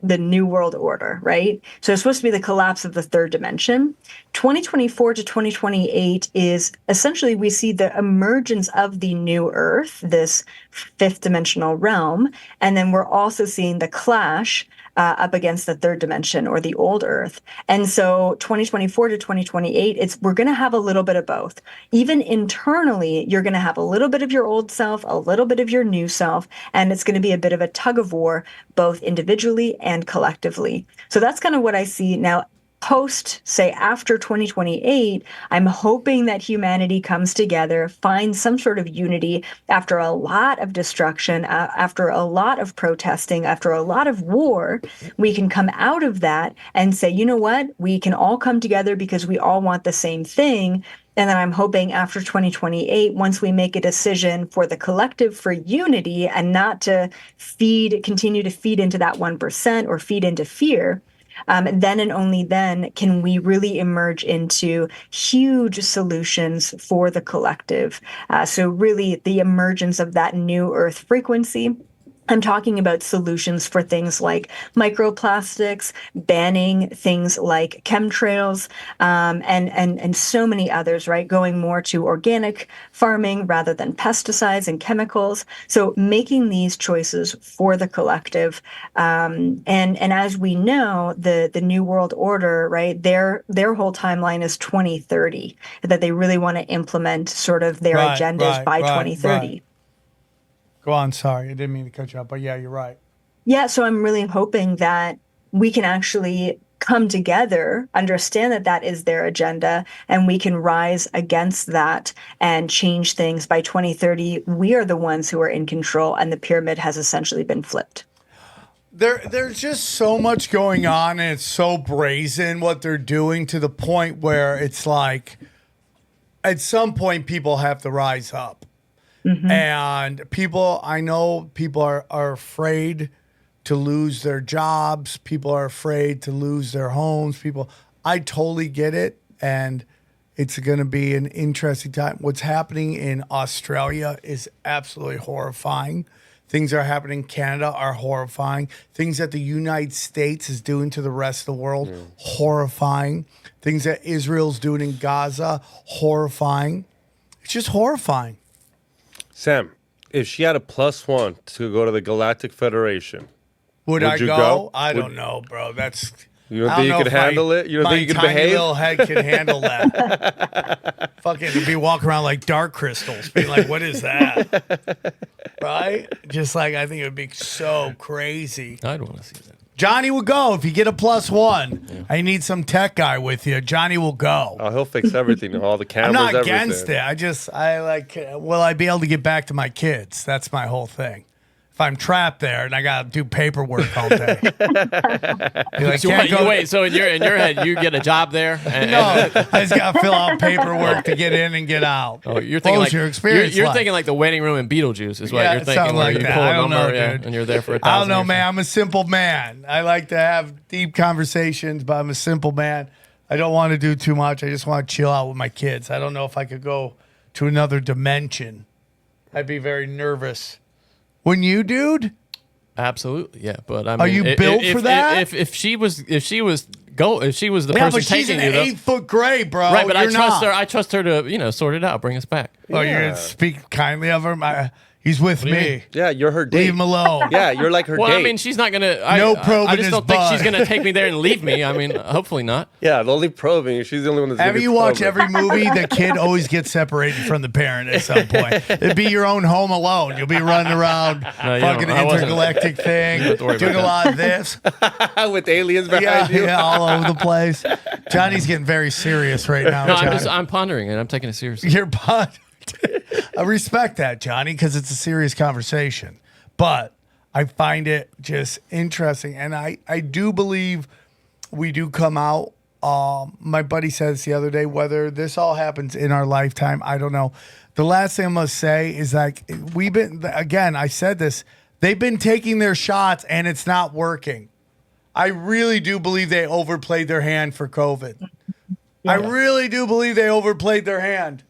new world order, right? So it's supposed to be the collapse of the third dimension. 2024 to 2028 is essentially, we see the emergence of the new Earth, this fifth dimensional realm, and then we're also seeing the clash up against the third dimension, or the old Earth. And so 2024 to 2028, we're going to have a little bit of both. Even internally, you're going to have a little bit of your old self, a little bit of your new self, and it's going to be a bit of a tug of war, both individually and collectively. So that's kind of what I see now. Post, say, after 2028, I'm hoping that humanity comes together, finds some sort of unity after a lot of destruction, after a lot of protesting, after a lot of war. We can come out of that and say, you know what? We can all come together because we all want the same thing. And then I'm hoping after 2028, once we make a decision for the collective, for unity, and not to continue to feed into that 1% or feed into fear, then and only then can we really emerge into huge solutions for the collective. So really the emergence of that new Earth frequency. I'm talking about solutions for things like microplastics, banning things like chemtrails, and so many others, right? Going more to organic farming rather than pesticides and chemicals. So making these choices for the collective. And as we know, the New World Order, right? Their whole timeline is 2030, that they really want to implement sort of their agendas by 2030. Right. Go on, sorry. I didn't mean to cut you off, but yeah, you're right. Yeah, so I'm really hoping that we can actually come together, understand that that is their agenda, and we can rise against that and change things. By 2030, we are the ones who are in control, and the pyramid has essentially been flipped. There's just so much going on, and it's so brazen what they're doing, to the point where it's like, at some point, people have to rise up. Mm-hmm. And I know people are afraid to lose their jobs. People are afraid to lose their homes. I totally get it. And it's going to be an interesting time. What's happening in Australia is absolutely horrifying. Things that are happening in Canada are horrifying. Things that the United States is doing to the rest of the world, horrifying. Things that Israel's doing in Gaza, horrifying. It's just horrifying. Sam, if she had a +1 to go to the Galactic Federation, would I go? I don't know, bro. You don't think you could handle it? You don't think you could behave? My little head can handle that. Fucking be walking around like dark crystals, being like, what is that? Right? Just like, I think it would be so crazy. I'd want to see that. Johnny will go if you get a +1. Yeah. I need some tech guy with you. Johnny will go. Oh, he'll fix everything. All the cameras, I'm not everything. against it. Will I be able to get back to my kids? That's my whole thing. If I'm trapped there and I got to do paperwork all day. Wait, so in your head, you get a job there? No, I just got to fill out paperwork to get in and get out. Oh, you're thinking like your experience. You're thinking like the waiting room in Beetlejuice is what you're thinking. Like you that. pull a I don't number, know, dude. And you're there for 1,000 I don't know, years. man. I'm a simple man. I like to have deep conversations, but I'm a simple man. I don't want to do too much. I just want to chill out with my kids. I don't know if I could go to another dimension. I'd be very nervous. Wouldn't you, dude? Absolutely, yeah. But I mean, are you built for that? If she was the person but she's taking an you, 8-foot gray, bro. Right, but You're I trust her to sort it out, bring us back. Oh, you're gonna speak kindly of her. He's with me. Yeah, you're her date. Leave him alone. Yeah, you're like her date. Well, I mean, she's not gonna. No probing I just don't his think butt. she's gonna take me there and leave me. I mean, hopefully not. Yeah, the only probing. She's the only one that's. Have you watch every movie? The kid always gets separated from the parent at some point. It'd be your own Home Alone. You'll be running around, fucking intergalactic thing, doing a lot of this with aliens behind you. Yeah, all over the place. Johnny's getting very serious right now. No, Johnny. I'm pondering it. I'm taking it seriously. You're pondering. I respect that, Johnny, because it's a serious conversation. But I find it just interesting. And I do believe we do come out. My buddy said this the other day, whether this all happens in our lifetime, I don't know. The last thing I must say is like, I said this, they've been taking their shots and it's not working. I really do believe they overplayed their hand for COVID. I really do believe they overplayed their hand.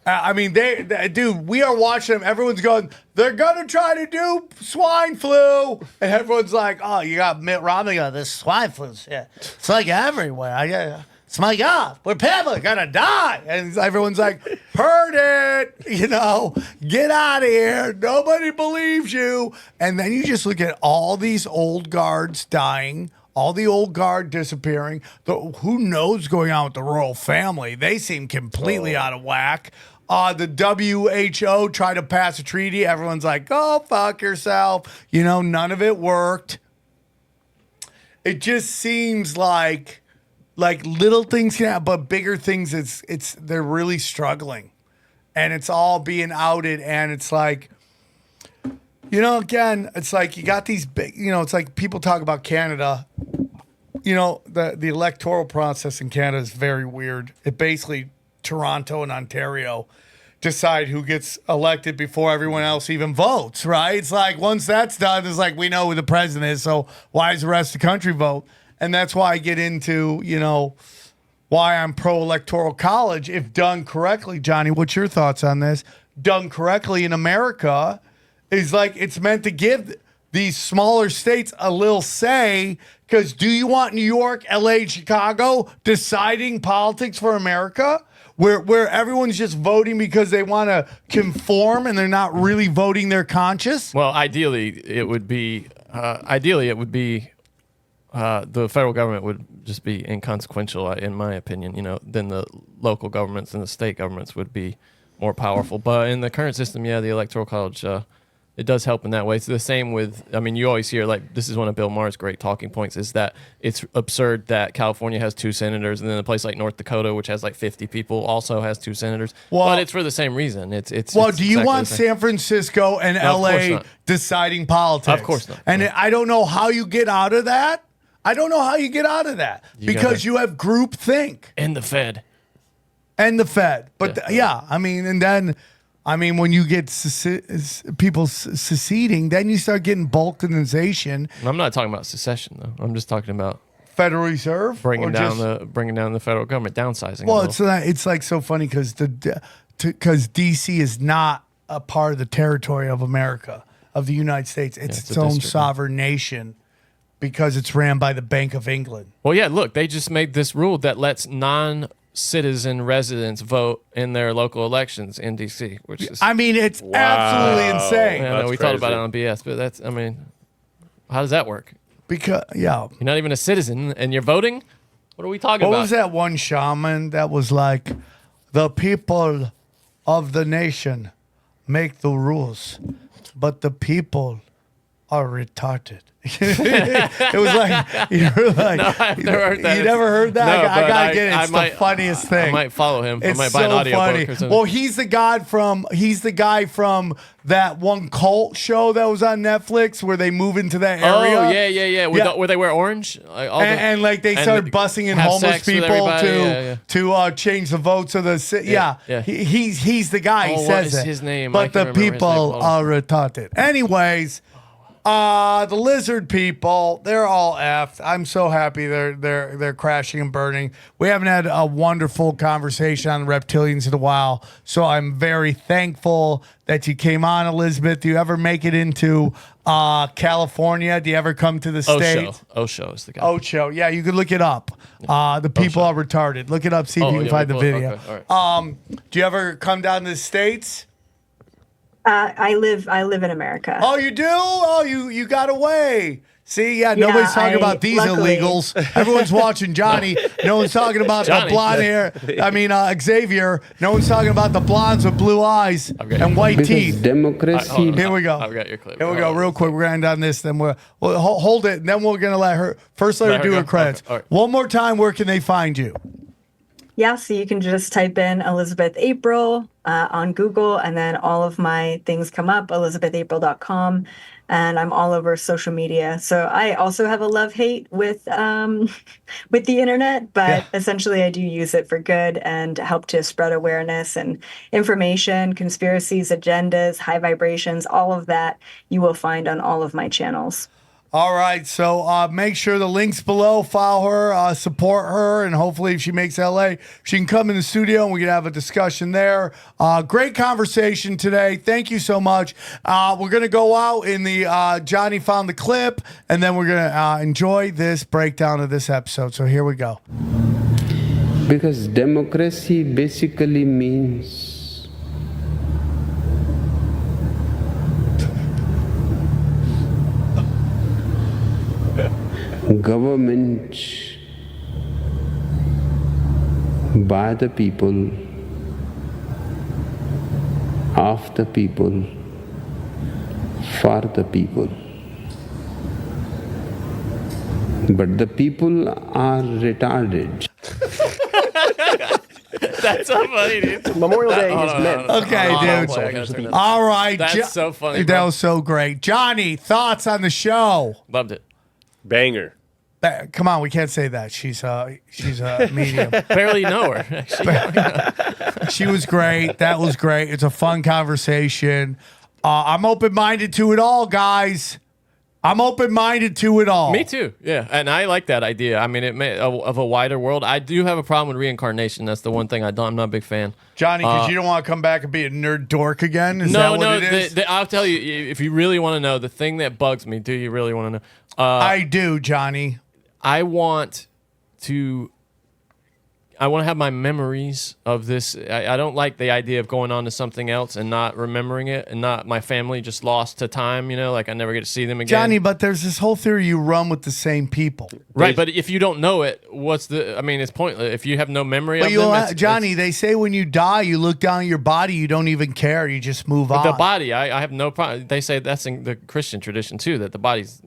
I mean, dude, we are watching them. Everyone's going, they're going to try to do swine flu. And everyone's like, oh, you got Mitt Romney on this swine flu. Yeah. It's like everywhere. It's my God, we're people going to die. And everyone's like, heard it. Get out of here. Nobody believes you. And then you just look at all these old guards dying. All the old guard disappearing. Who knows what's going on with the royal family? They seem completely out of whack. The WHO tried to pass a treaty. Everyone's like, "Go fuck yourself." None of it worked. It just seems like little things can happen, but bigger things. They're really struggling, and it's all being outed. And it's like, again, it's like you got these big. It's like people talk about Canada. The electoral process in Canada is very weird. It basically Toronto and Ontario decide who gets elected before everyone else even votes, right? It's like once that's done, it's like we know who the president is, so why does the rest of the country vote? And that's why I get into, why I'm pro-electoral college if done correctly. Johnny, what's your thoughts on this? Done correctly in America is like it's meant to give these smaller states a little say, because do you want New York, LA, Chicago deciding politics for America? Where everyone's just voting because they want to conform and they're not really voting their conscience? Well, ideally, it would be the federal government would just be inconsequential, in my opinion. Then the local governments and the state governments would be more powerful. But in the current system, the Electoral College, it does help in that way. It's the same with, you always hear, this is one of Bill Maher's great talking points, is that it's absurd that California has 2 senators, and then a place like North Dakota, which has 50 people, also has 2 senators. Well, but it's for the same reason. It's do you exactly want San Francisco and LA deciding politics? Of course not. And I don't know how you get out of that. Because you have groupthink. And the Fed. But and then... when you get people seceding, then you start getting balkanization. I'm not talking about secession, though. I'm just talking about Federal Reserve bringing down the federal government, downsizing. Well, it's like so funny because DC is not a part of the territory of America, of the United States. It's its own sovereign nation because it's ran by the Bank of England. Well, yeah. Look, they just made this rule that lets non-citizen residents vote in their local elections in DC, which is it's absolutely insane. Yeah, we thought about it on BS, but that's how does that work? Because you're not even a citizen and you're voting. What are we talking about? What was that one shaman that was like, the people of the nation make the rules, but the people are retarded. It was like no, I've never heard that. You never heard that? No, I gotta get it. It's the funniest thing. I might follow him. It's I might buy an audio funny. book or something. Well, he's the guy from that one cult show that was on Netflix where they move into that area. Oh yeah. Where they wear orange, and they started busing in homeless people to change the votes of the city. Yeah. He's the guy. He says what is it. his name? But the people are retarded. Anyways. The lizard people, they're all effed. I'm so happy they're crashing and burning. We haven't had a wonderful conversation on the reptilians in a while, so I'm very thankful that you came on, Elizabeth. Do you ever make it into California? Do you ever come to the States? Osho is the guy. Osho, yeah, you could look it up. The people are retarded. Look it up, see if you can find the video. Okay, all right. Do you ever come down to the States? I live in America. Oh, you do? Oh, you got away. See, nobody's talking about these illegals. Everyone's watching Johnny. No one's talking about the blonde hair. Xavier. No one's talking about the blondes with blue eyes and white teeth. Democracy. Here we go. I've got your clip. Here we go. Real quick. We're going to end on this. Then we'll hold it. And then we're going to let her do her credits. Okay. Right. One more time. Where can they find you? Yeah, so you can just type in Elizabeth April on Google, and then all of my things come up, ElizabethApril.com, and I'm all over social media. So I also have a love-hate with the internet, but essentially I do use it for good and help to spread awareness and information, conspiracies, agendas, high vibrations, all of that you will find on all of my channels. All right, so make sure the link's below. Follow her, support her, and hopefully if she makes LA, she can come in the studio and we can have a discussion there. Great conversation today. Thank you so much. We're going to go out in the Johnny found the clip, and then we're going to enjoy this breakdown of this episode. So here we go. Because democracy basically means government by the people, of the people, for the people. But the people are retarded. That's so funny, dude. Memorial Day is meant. Okay, dude. All right. That's so funny. That bro. was so great. Johnny, thoughts on the show? Loved it. Banger. Come on, we can't say that. She's a medium. Barely know her. Actually. She was great. That was great. It's a fun conversation. I'm open-minded to it all, guys. I'm open-minded to it all. Me too. Yeah, and I like that idea. I mean, of a wider world. I do have a problem with reincarnation. That's the one thing I'm not a big fan. Johnny, because you don't want to come back and be a nerd dork again? Is that what it is? I'll tell you, if you really want to know, the thing that bugs me, do you really want to know? I do, Johnny. I want to have my memories of this. I don't like the idea of going on to something else and not remembering it, and not my family just lost to time, like I never get to see them again. Johnny, but there's this whole theory you run with the same people. Right, but if you don't know it, it's pointless. If you have no memory of them. Johnny, they say when you die, you look down at your body, you don't even care, you just move on. The body, I have no problem. They say that's in the Christian tradition too, that the body's,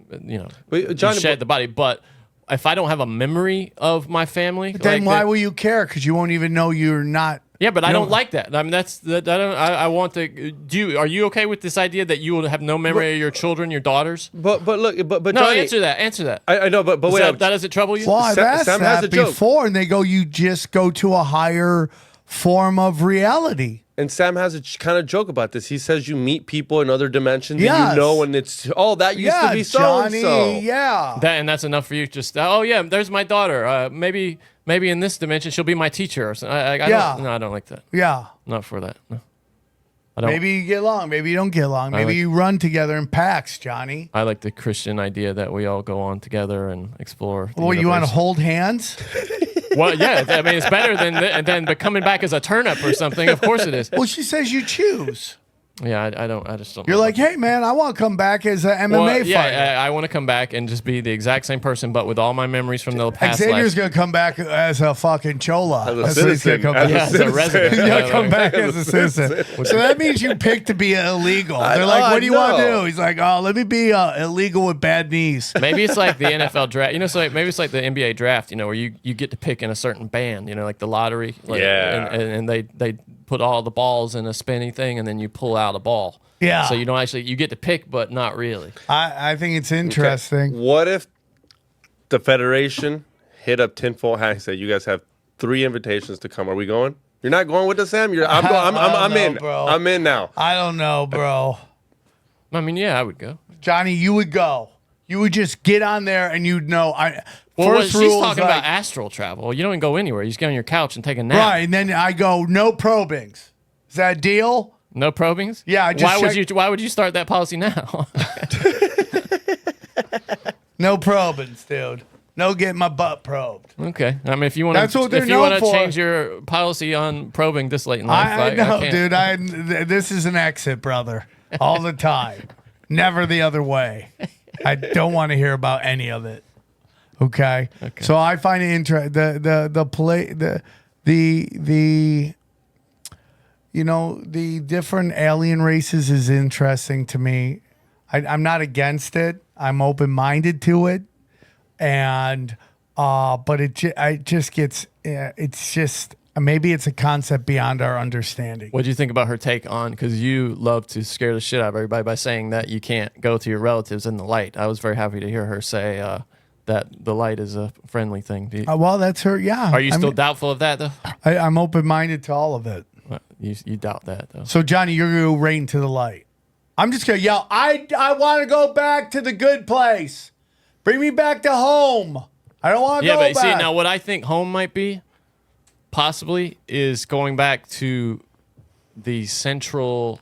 Wait, Johnny, you shed the body, but if I don't have a memory of my family, then why will you care? Because you won't even know you're not. Yeah, but I don't like that. I mean, I want to. Are you okay with this idea that you will have no memory of your children, your daughters? But look, but no, Johnny, answer that. I know, but wait, that does it trouble you? Well, I've asked Sam has that a joke. before, and they go, you just go to a higher form of reality. And Sam has a kind of joke about this. He says you meet people in other dimensions, Yes. and you know when it's that used to be so Johnny, and so. yeah. And that's enough for you. Just there's my daughter. Maybe in this dimension she'll be my teacher or something. I don't like that. Yeah. Not for that. No. I don't. Maybe you get along. Maybe you don't get along. Maybe you run together in packs, Johnny. I like the Christian idea that we all go on together and explore. Well, you want to hold hands? Well, yeah. I mean, it's better than coming back as a turnip or something. Of course it is. Well, she says you choose. Yeah, I just don't. You're like, hey, man, I want to come back as an MMA fighter. Yeah, I want to come back and just be the exact same person, but with all my memories from the past Xavier's life. going to come back as a fucking chola. As a That's what he's citizen. gonna come back. As a resident. He's going to come back as a citizen. So that means you picked to be illegal. They're like, what do you want to do? He's like, let me be illegal with bad knees. Maybe it's like the NFL draft. So maybe it's like the NBA draft, where you get to pick in a certain band, like the lottery. And they put all the balls in a spinny thing, and then you pull out a ball. Yeah. So you get to pick, but not really. I think it's interesting. Okay. What if the Federation hit up Tinfoil Hat and said, you guys have 3 invitations to come? Are we going? You're not going with us, Sam? I'm in. Bro. I'm in now. I don't know, bro. I mean, yeah, I would go. Johnny, you would go. You would just get on there and you'd know. She's talking about astral travel. You don't even go anywhere. You just get on your couch and take a nap. Right, and then I go, no probings. Is that a deal? No probings? Yeah. Why would you start that policy now? No probings, dude. No getting my butt probed. Okay. I mean, if you want to change your policy on probing this late in life, I know, I dude. This is an exit, brother. All the time. Never the other way. I don't want to hear about any of it. Okay. So I find it interesting. The different alien races is interesting to me. I'm not against it. I'm open-minded to it, and but it just gets. It's just maybe it's a concept beyond our understanding. What do you think about her take on? Because you love to scare the shit out of everybody by saying that you can't go to your relatives in the light. I was very happy to hear her say that the light is a friendly thing. Well, that's her. Yeah. Are you still doubtful of that though? I'm open-minded to all of it. You doubt that though. So Johnny, you're going to go right into the light. I'm just going to yell, I want to go back to the good place. Bring me back to home. I don't want to Yeah, go but back. see, now what I think home might be, possibly, is going back to the central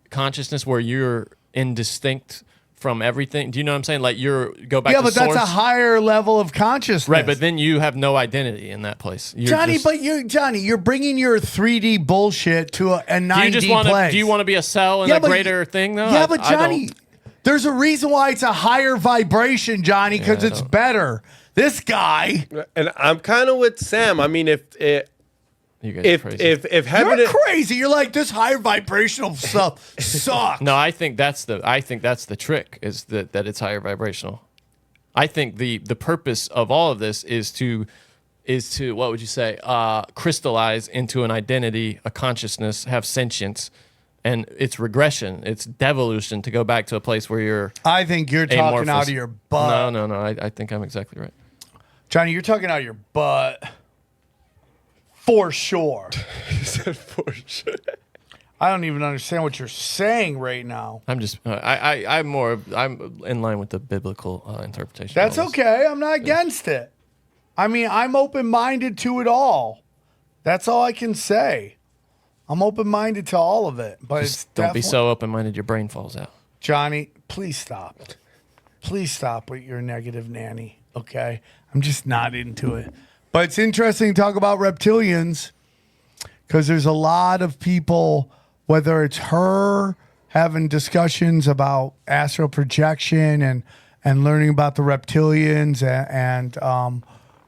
consciousness where you're indistinct from everything. Do you know what I'm saying? Like go back to but source. that's a higher level of consciousness. Right, but then you have no identity in that place. You're Johnny, just, you're bringing your 3D bullshit to a 9D place. Do you want to be a cell in a greater thing, though? Yeah, but Johnny, there's a reason why it's a higher vibration, Johnny, because it's better. This guy, And I'm kind of with Sam. I mean, if heaven, you're crazy. You're like, this higher vibrational stuff sucks. No, I think that's the trick, is that it's higher vibrational. I think the purpose of all of this is to what would you say, crystallize into an identity, a consciousness, have sentience, and it's regression, it's devolution to go back to a place where you're. I think you're talking amorphous. out of your butt. No. I think I'm exactly right. Johnny, you're talking out of your butt. For sure. he said for sure. I don't even understand what you're saying right now. I'm just I'm in line with the biblical interpretation. That's okay. I'm not against it. I mean, I'm open-minded to it all. That's all I can say. I'm open-minded to all of it. But Just don't be so open-minded your brain falls out. Johnny, please stop. Please stop with your negative nanny, okay? I'm just not into it. But it's interesting to talk about reptilians because there's a lot of people, whether it's her having discussions about astral projection and learning about the reptilians and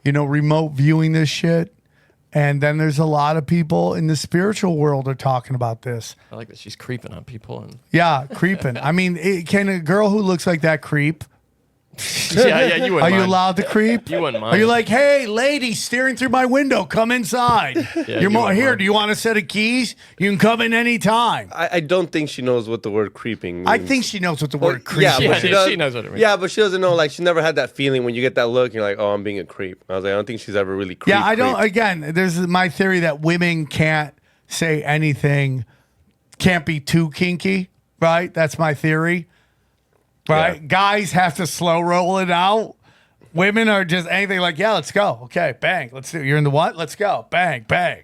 remote viewing this shit. And then there's a lot of people in the spiritual world are talking about this. I like that she's creeping on people. Yeah, creeping. I mean, can a girl who looks like that creep? Yeah, you wouldn't Are you mind. allowed to creep? You wouldn't mind. Are you like, hey, lady, staring through my window, come inside? Yeah, You're you more wouldn't here. mind. Do you want a set of keys? You can come in any time. I don't think she knows what the word creeping means. I think she knows what the word creep Yeah, is. but she knows what it means. Yeah, but she doesn't know. Like, she never had that feeling when you get that look and you're like, oh, I'm being a creep. I was like, I don't think she's ever really creeped. Yeah, I don't. Again, there's my theory that women can't say anything, can't be too kinky, right? That's my theory, right? Yeah. Guys have to slow roll it out. Women are just anything like, yeah, let's go. Okay, bang. Let's do it. You're in the what? Let's go. Bang, bang.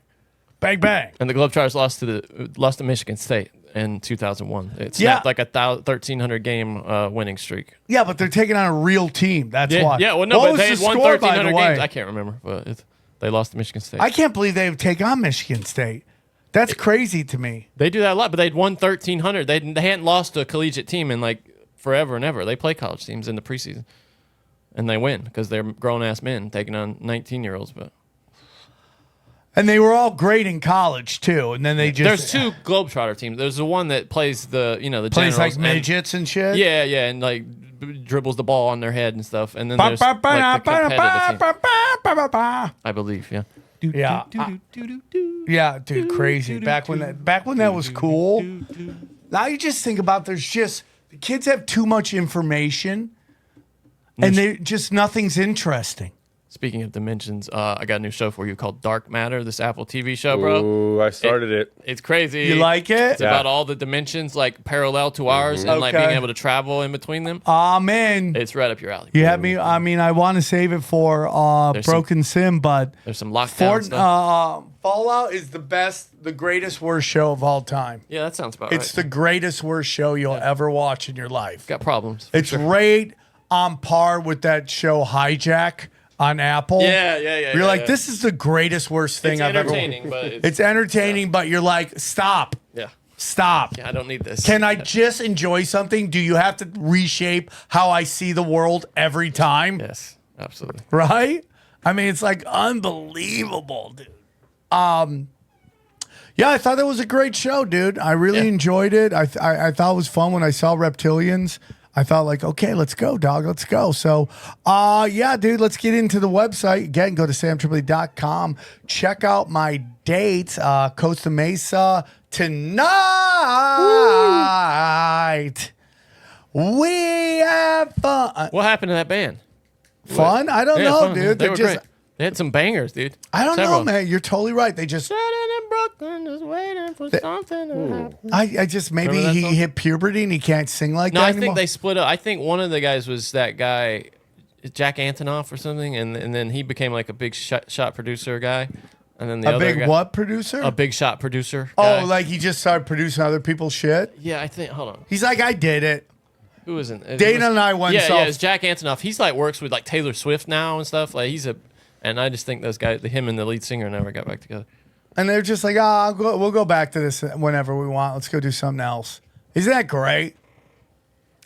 Bang, bang. And the Globetrotters lost to Michigan State in 2001. It snapped like a 1,300 game winning streak. Yeah, but they're taking on a real team. That's why. Yeah, well, no, What but was they the had won score, by the 1,300 way? games. I can't remember, but they lost to Michigan State. I can't believe they would take on Michigan State. That's crazy to me. They do that a lot, but they'd won 1,300. They hadn't lost to a collegiate team in like forever and ever. They play college teams in the preseason, and they win because they're grown-ass men taking on 19-year-olds. But And they were all great in college too. And then they just there's two Globetrotter teams. There's the one that plays the plays generals like and- midgets and shit. Yeah, and like dribbles the ball on their head and stuff. And then there's like, the competitive team. I believe, yeah. Yeah. Yeah, dude, crazy. Back when that was cool. Now you just think about the kids have too much information and they just nothing's interesting. Speaking of dimensions, I got a new show for you called Dark Matter, this Apple TV show, bro. Ooh, I started it. It's crazy. You like it? It's about all the dimensions like parallel to ours and like Okay. being able to travel in between them. Amen. It's right up your alley. You have me. I mean, I want to save it for There's Broken Sim, but There's some lockdown stuff. Fallout is the greatest, worst show of all time. Yeah, that sounds about It's right. the greatest, worst show you'll ever watch in your life. Got problems. for It's sure. right on par with that show Hijack on Apple. Yeah. You're like, this is the greatest, worst thing It's I've ever. entertaining, but It's entertaining, but you're like, stop. yeah. Stop. Yeah, I don't need this. Can I just enjoy something? Do you have to reshape how I see the world every time? Yes, absolutely. Right? I mean, it's like unbelievable, dude. Yeah, I thought that was a great show, dude. I really enjoyed it. I thought it was fun when I saw Reptilians. I thought like, okay, let's go, dog. Let's go. So, yeah, dude, let's get into the website. Again, go to SamTripoli.com. Check out my dates. Costa Mesa tonight. We have fun. What happened to that band? Fun? I don't know, fun. dude. They They're were just. great. They had some bangers, dude. I don't Several. know, man. You're totally right. They just. Sitting in Brooklyn, just waiting for something to happen. I just maybe Remember that he song? hit puberty and he can't sing like No, that I anymore. think they split up. I think one of the guys was that guy. Jack Antonoff or something, and then he became like a big shot producer guy, and then the A other big guy, what producer? a big shot producer. Guy. Oh, like he just started producing other people's shit? Yeah, I think. Hold on. He's like, I did it. Who was in? Dana and I went Yeah, saw- it's Jack Antonoff. He's like works with like Taylor Swift now and stuff. Like and I just think those guys, him and the lead singer, never got back together. And they're just like, we'll go back to this whenever we want. Let's go do something else. Isn't that great?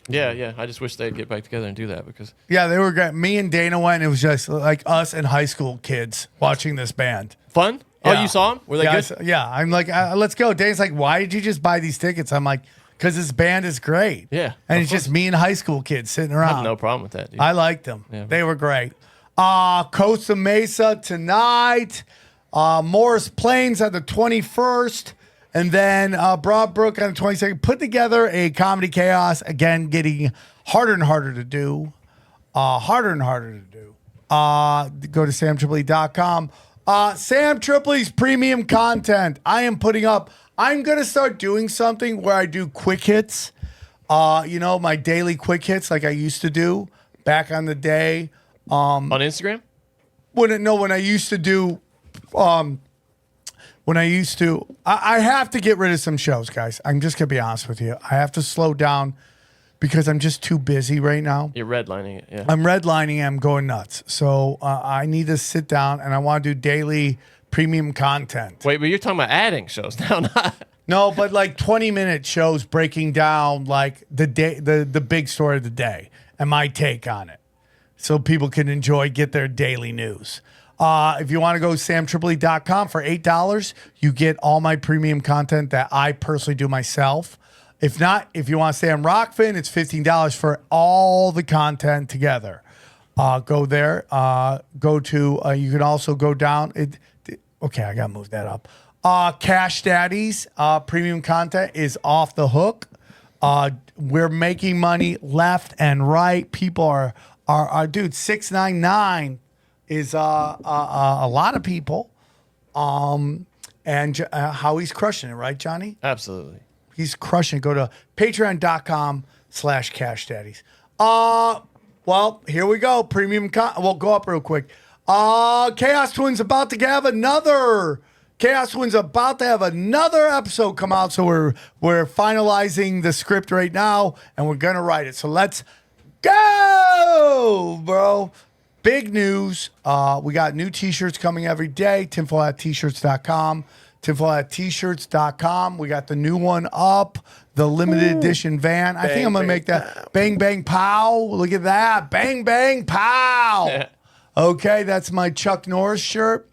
Yeah. I just wish they'd get back together and do that because. Yeah, they were great. Me and Dana went. It was just like us and high school kids watching this band. Fun? Yeah. Oh, you saw them? Were they good? Yeah, I'm like, let's go. Dana's like, why did you just buy these tickets? I'm like, because this band is great. Yeah, And of it's just course. me and high school kids sitting I around. have no problem with that, dude. I liked them. Yeah. They were great. Costa Mesa tonight. Morris Plains on the 21st. And then Broadbrook on the 22nd. Put together a comedy chaos. Again, getting harder and harder to do. Go to SamTripoli.com. Sam Tripoli's premium content. I'm going to start doing something where I do quick hits. My daily quick hits like I used to do back on the day. On Instagram? When I used to do, I have to get rid of some shows, guys. I'm just going to be honest with you. I have to slow down because I'm just too busy right now. You're redlining it, yeah. I'm redlining. I'm going nuts. So I need to sit down and I want to do daily premium content. Wait, but you're talking about adding shows now, not. No, but like 20-minute shows breaking down like the day, the big story of the day and my take on it, so people can get their daily news. If you want to go SamTripoli.com for $8, you get all my premium content that I personally do myself. If not, if you want to stay on Rockfin, it's $15 for all the content together. Go there. You can also go down. Okay, I got to move that up. Cash Daddy's premium content is off the hook. We're making money left and right. People are dude, $6.99 is a lot of people. And how he's crushing it, right, Johnny? Absolutely. He's crushing it. Go to patreon.com/cashdaddies. Well, here we go. Premium we'll go up real quick. Chaos Twins about to have another episode come out. So we're finalizing the script right now and we're gonna write it. So let's go, bro. Big news. We got new t-shirts coming every day. tinfoil@t-shirts.com. tinfoil@t-shirts.com. We got the new one up, the limited edition van. I think I'm going to make that bang, bang, pow. Look at that. Bang, bang, pow. Okay, that's my Chuck Norris shirt.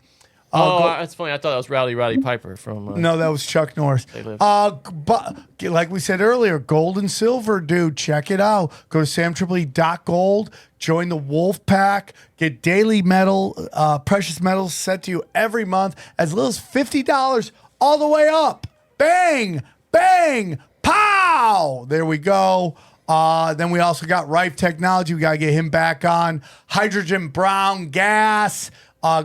That's funny. I thought that was Rowdy Piper from. No, that was Chuck Norris. But like we said earlier, gold and silver, dude. Check it out. Go to SamTripoli.gold. Join the Wolf Pack. Get daily metal, precious metals sent to you every month, as little as $50 all the way up. Bang, bang, pow. There we go. Then we also got Rife Technology. We got to get him back on. Hydrogen brown gas.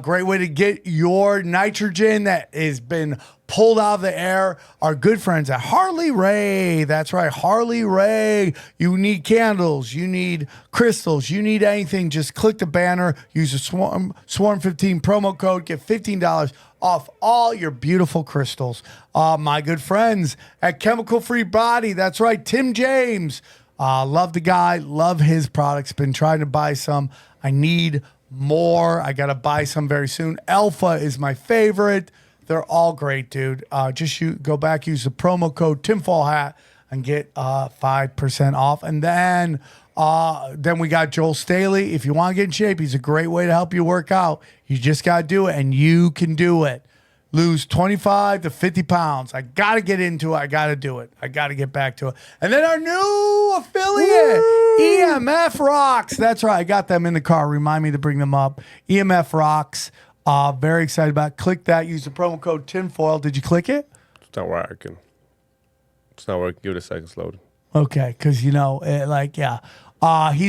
Great way to get your nitrogen that has been pulled out of the air. Our good friends at Harley Ray. That's right, Harley Ray. You need candles, you need crystals, you need anything. Just click the banner, use the Swarm15 promo code, get $15 off all your beautiful crystals. My good friends at Chemical Free Body. That's right, Tim James. Love the guy, love his products. Been trying to buy some. I need more. I got to buy some very soon. Alpha is my favorite. They're all great, dude. Go back, use the promo code TinfoilHat and get 5% off. And then we got Joel Staley. If you want to get in shape, he's a great way to help you work out. You just got to do it, and you can do it. Lose 25 to 50 pounds. I got to get into it. I got to do it. I got to get back to it. And then our new affiliate, EMF Rocks. That's right. I got them in the car. Remind me to bring them up. EMF Rocks. Very excited about it. Click that. Use the promo code TINFOIL. Did you click it? It's not working. It's not working. Give it a second. It's loading. Okay. Because, he's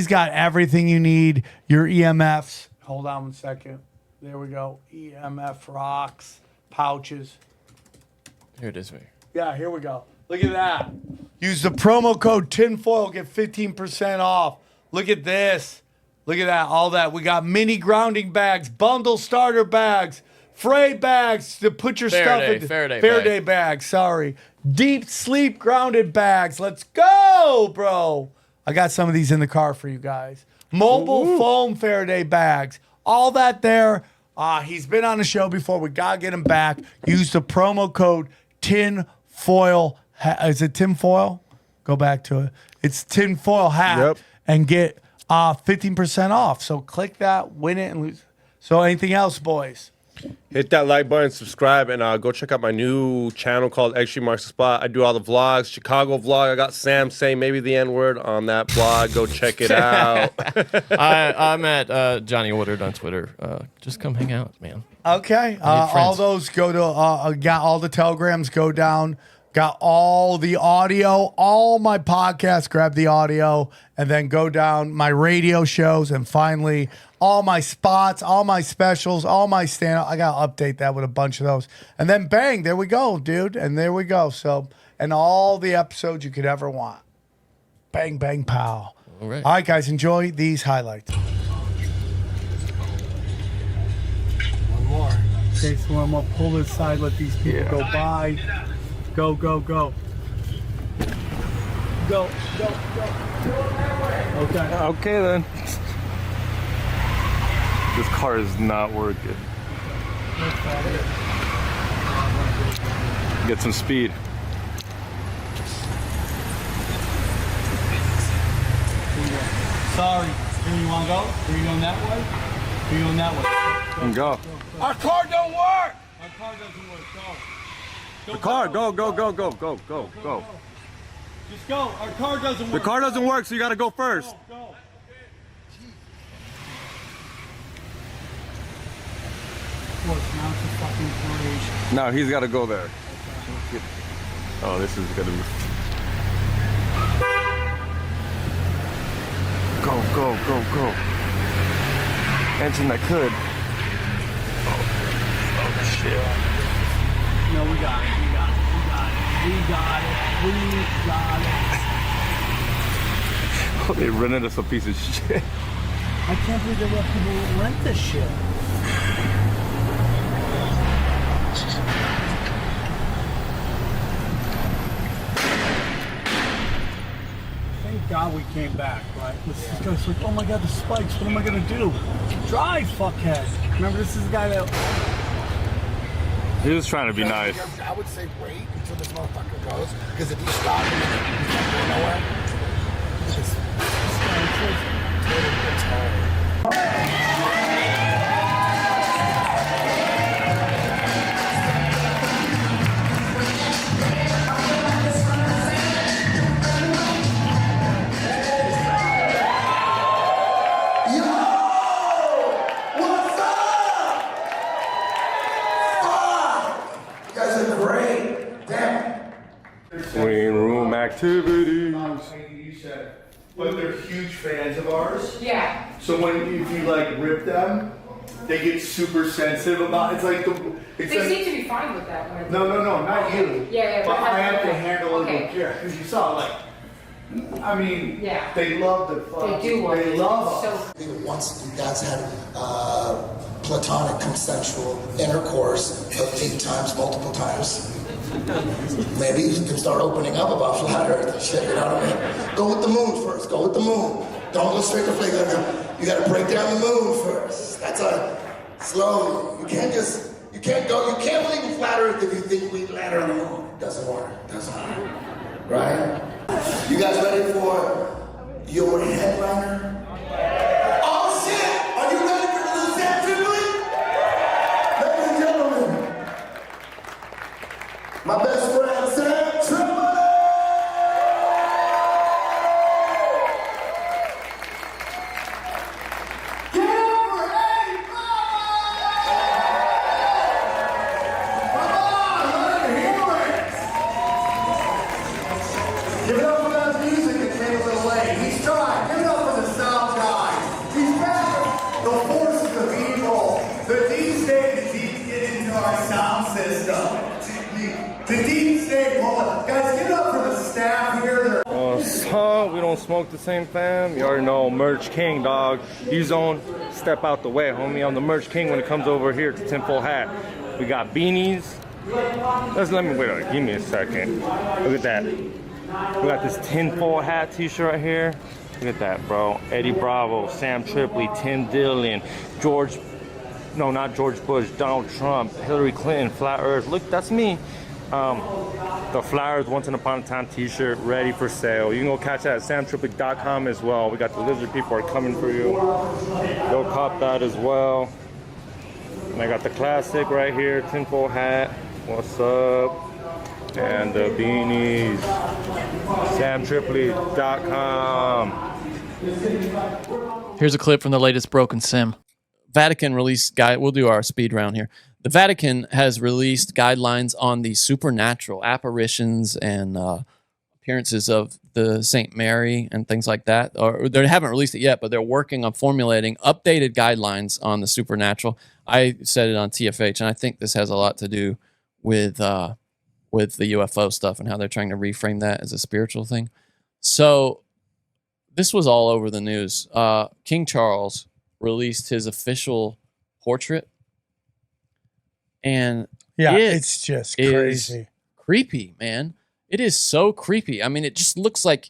got everything you need. Your EMFs. Hold on one second. There we go. EMF Rocks. Pouches. Here it is. Yeah, here we go. Look at that. Use the promo code TINFOIL. Get 15% off. Look at this. Look at that, all that. We got mini grounding bags, bundle starter bags, fray bags to put your stuff in. Faraday bags, sorry. Deep sleep grounded bags. Let's go, bro. I got some of these in the car for you guys. Mobile foam Faraday bags. All that there. He's been on the show before. We got to get him back. Use the promo code tinfoil. Is it tinfoil? Go back to it. It's tinfoil hat and get 15% off. So click that, win it, and lose. So anything else, boys? Hit that like button, subscribe, and go check out my new channel called Extreme Marks the Spot. I do all the vlogs, Chicago vlog. I got Sam saying maybe the N-word on that vlog. Go check it out. I'm at Johnny Woodard on Twitter. Just come hang out, man. Okay. All those go to, got all the telegrams go down. Got all the audio, all my podcasts, grab the audio, and then go down my radio shows, and finally all my spots, all my specials, all my stand-up. I got to update that with a bunch of those. And then bang, there we go, dude. And there we go. So, and all the episodes you could ever want. Bang, bang, pow. All right. All right, guys, enjoy these highlights. One more. Okay, so I'm going to pull this side, let these people go by. Go, go, go. Go, go, go. Okay. Okay, then. This car is not working. Get some speed. Sorry. Here, you want to go? Are you going that way? Are you going that way? Go. Our car don't work! Our car doesn't work. Go. The car, go, go, go, go, go, go, go. Just go. Our car doesn't work. The car doesn't work, so you gotta go first. Go. Of course, now it's a fucking parade. No, he's gotta go there. Oh, this is gonna be... Go, go, go, go. Engine that could. Oh, shit. No, we got it. We got it. We got it. We got it. We got it. Oh, they rented us a piece of shit. I can't believe they let people rent this shit. Thank God we came back, right? This guy's like, oh my God, the spikes. What am I going to do? Drive, fuckhead. Remember, this is the guy that... He was trying to be nice. I would say wait until this motherfucker goes, because if you stop him, you can't go nowhere. This guy is totally retarded. Green room activities. But they're huge fans of ours. Yeah. So if you like rip them, they get super sensitive about it. It's like They seem to be fine with that. No, not you. Yeah. But I have to handle it with care. Because you saw, like, I mean, they love the fuck. They do love They it. love us. Once you guys had platonic consensual intercourse a few times, multiple times, maybe you can start opening up about flat earth and shit, you know what I mean? Go with the moon first, go with the moon. Don't go straight to flag. You gotta break down the moon first. That's slowly. You can't believe in flat earth if you think we land on the moon. It doesn't work, right? You guys ready for your headliner? Oh shit! Are you ready for the little SamTripoli? Ladies and gentlemen, my best friend SamTripoli! Get over it, hey, come on, let him hear it! Give it up for that music that came a little late. He's trying. Give it up for the sound guy. He's back. The forces of evil. The deep state is getting into our sound system. The deep state, hold on. Guys, give it up for the staff here. Oh, so up? We don't smoke the same, fam. You already know, Merch King, dog. D-Zone, step out the way, homie. I'm the Merch King when it comes over here to Tinfoil Hat. We got beanies. Give me a second. Look at that. We got this Tinfoil Hat t-shirt right here. Look at that, bro. Eddie Bravo, Sam Tripoli, Tim Dillon, not George Bush, Donald Trump, Hillary Clinton, Flat Earth. Look, that's me. The Flowers Once Upon a Time t-shirt ready for sale. You can go catch that at SamTripoli.com as well. We got the lizard people are coming for you. Go cop that as well. And I got the classic right here, Tinfoil Hat. What's up? And the beanies. SamTripoli.com. Here's a clip from the latest Broken Sim. Vatican released we'll do our speed round here. The Vatican has released guidelines on the supernatural apparitions and appearances of the Saint Mary and things like that. Or they haven't released it yet, but they're working on formulating updated guidelines on the supernatural. I said it on TFH, and I think this has a lot to do with the UFO stuff and how they're trying to reframe that as a spiritual thing. So this was all over the news. King Charles released his official portrait, and it's just crazy, creepy, man. It is so creepy. I mean, it just looks like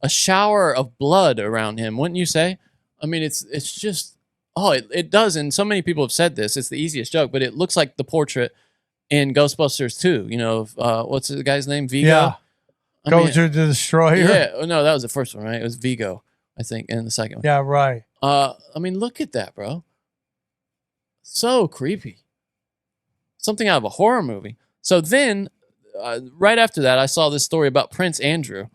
a shower of blood around him, wouldn't you say? I mean, it's just it does, and so many people have said this. It's the easiest joke, but it looks like the portrait in Ghostbusters 2. You know, what's the guy's name? Vigo. Yeah, Gozer the Destroyer. Yeah, no, that was the first one, right? It was Vigo, I think, and the second one. Yeah, right. I mean, look at that, bro. So creepy. Something out of a horror movie. So then, right after that, I saw this story about Prince Andrew.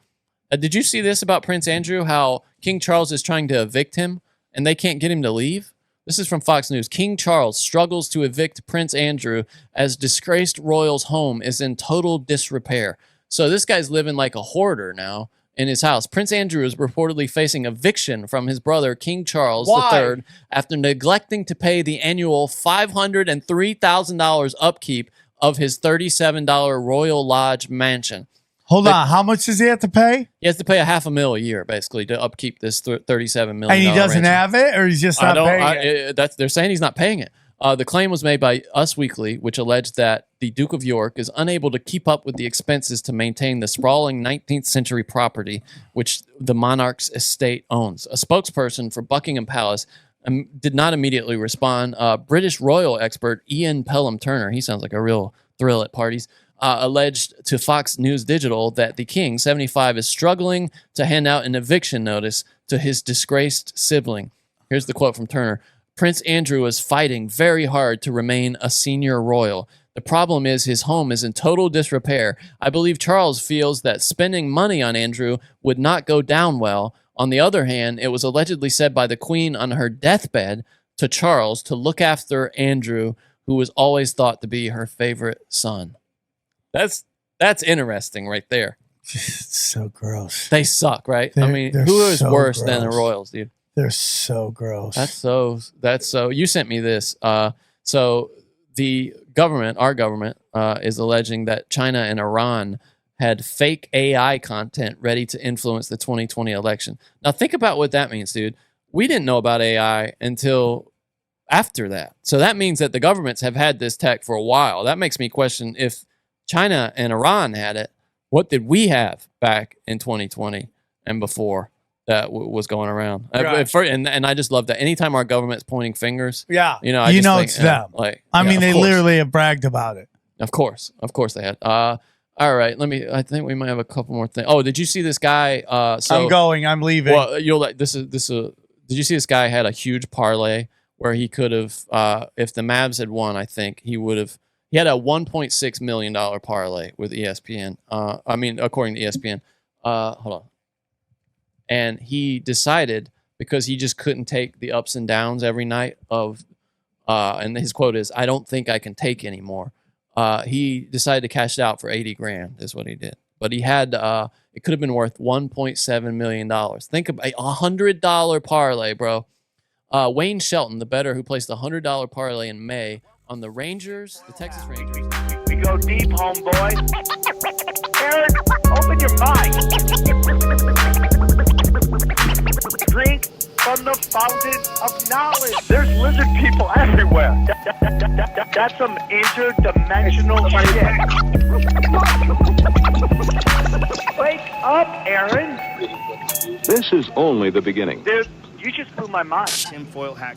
Did you see this about Prince Andrew? How King Charles is trying to evict him, and they can't get him to leave? This is from Fox News. King Charles struggles to evict Prince Andrew as disgraced royal's home is in total disrepair. So this guy's living like a hoarder now in his house. Prince Andrew is reportedly facing eviction from his brother, King Charles III, after neglecting to pay the annual $503,000 upkeep of his $37 Royal Lodge mansion. Hold on, how much does he have to pay? He has to pay $500,000 a year, basically, to upkeep this $37 million. And he doesn't have it, or he's just not paying it? They're saying he's not paying it. The claim was made by Us Weekly, which alleged that the Duke of York is unable to keep up with the expenses to maintain the sprawling 19th century property which the monarch's estate owns. A spokesperson for Buckingham Palace did not immediately respond. British royal expert Ian Pelham Turner, he sounds like a real thrill at parties, alleged to Fox News Digital that the king, 75, is struggling to hand out an eviction notice to his disgraced sibling. Here's the quote from Turner. Prince Andrew is fighting very hard to remain a senior royal. The problem is his home is in total disrepair. I believe Charles feels that spending money on Andrew would not go down well. On the other hand, it was allegedly said by the Queen on her deathbed to Charles to look after Andrew, who was always thought to be her favorite son. That's interesting right there. It's so gross. They suck, right? I mean, who is so worse than the royals, dude? They're so gross. That's so. You sent me this. So the government, our government, is alleging that China and Iran had fake AI content ready to influence the 2020 election. Now think about what that means, dude. We didn't know about AI until after that. So that means that the governments have had this tech for a while. That makes me question, if China and Iran had it, what did we have back in 2020 and before that was going around? Right. And I just love that. Anytime our government's pointing fingers, I just think, it's them. I mean, they literally have bragged about it. Of course they had. All right, I think we might have a couple more things. Oh, did you see this guy? I'm leaving. Well, did you see this guy had a huge parlay where he could have, if the Mavs had won, I think he had a $1.6 million parlay with ESPN. According to ESPN. Hold on. And he decided, because he just couldn't take the ups and downs every night of, and his quote is, "I don't think I can take anymore." He decided to cash it out for $80,000 is what he did. But he had, it could have been worth $1.7 million. Think about a $100 parlay, bro. Wayne Shelton, the bettor who placed a $100 parlay in May on the Rangers, the Texas Rangers. We go deep, homeboy. Aaron, open your mind. Drink from the fountain of knowledge. There's lizard people everywhere. That's some interdimensional shit. Wake up, Aaron. This is only the beginning. Dude, you just blew my mind. Tinfoil hack.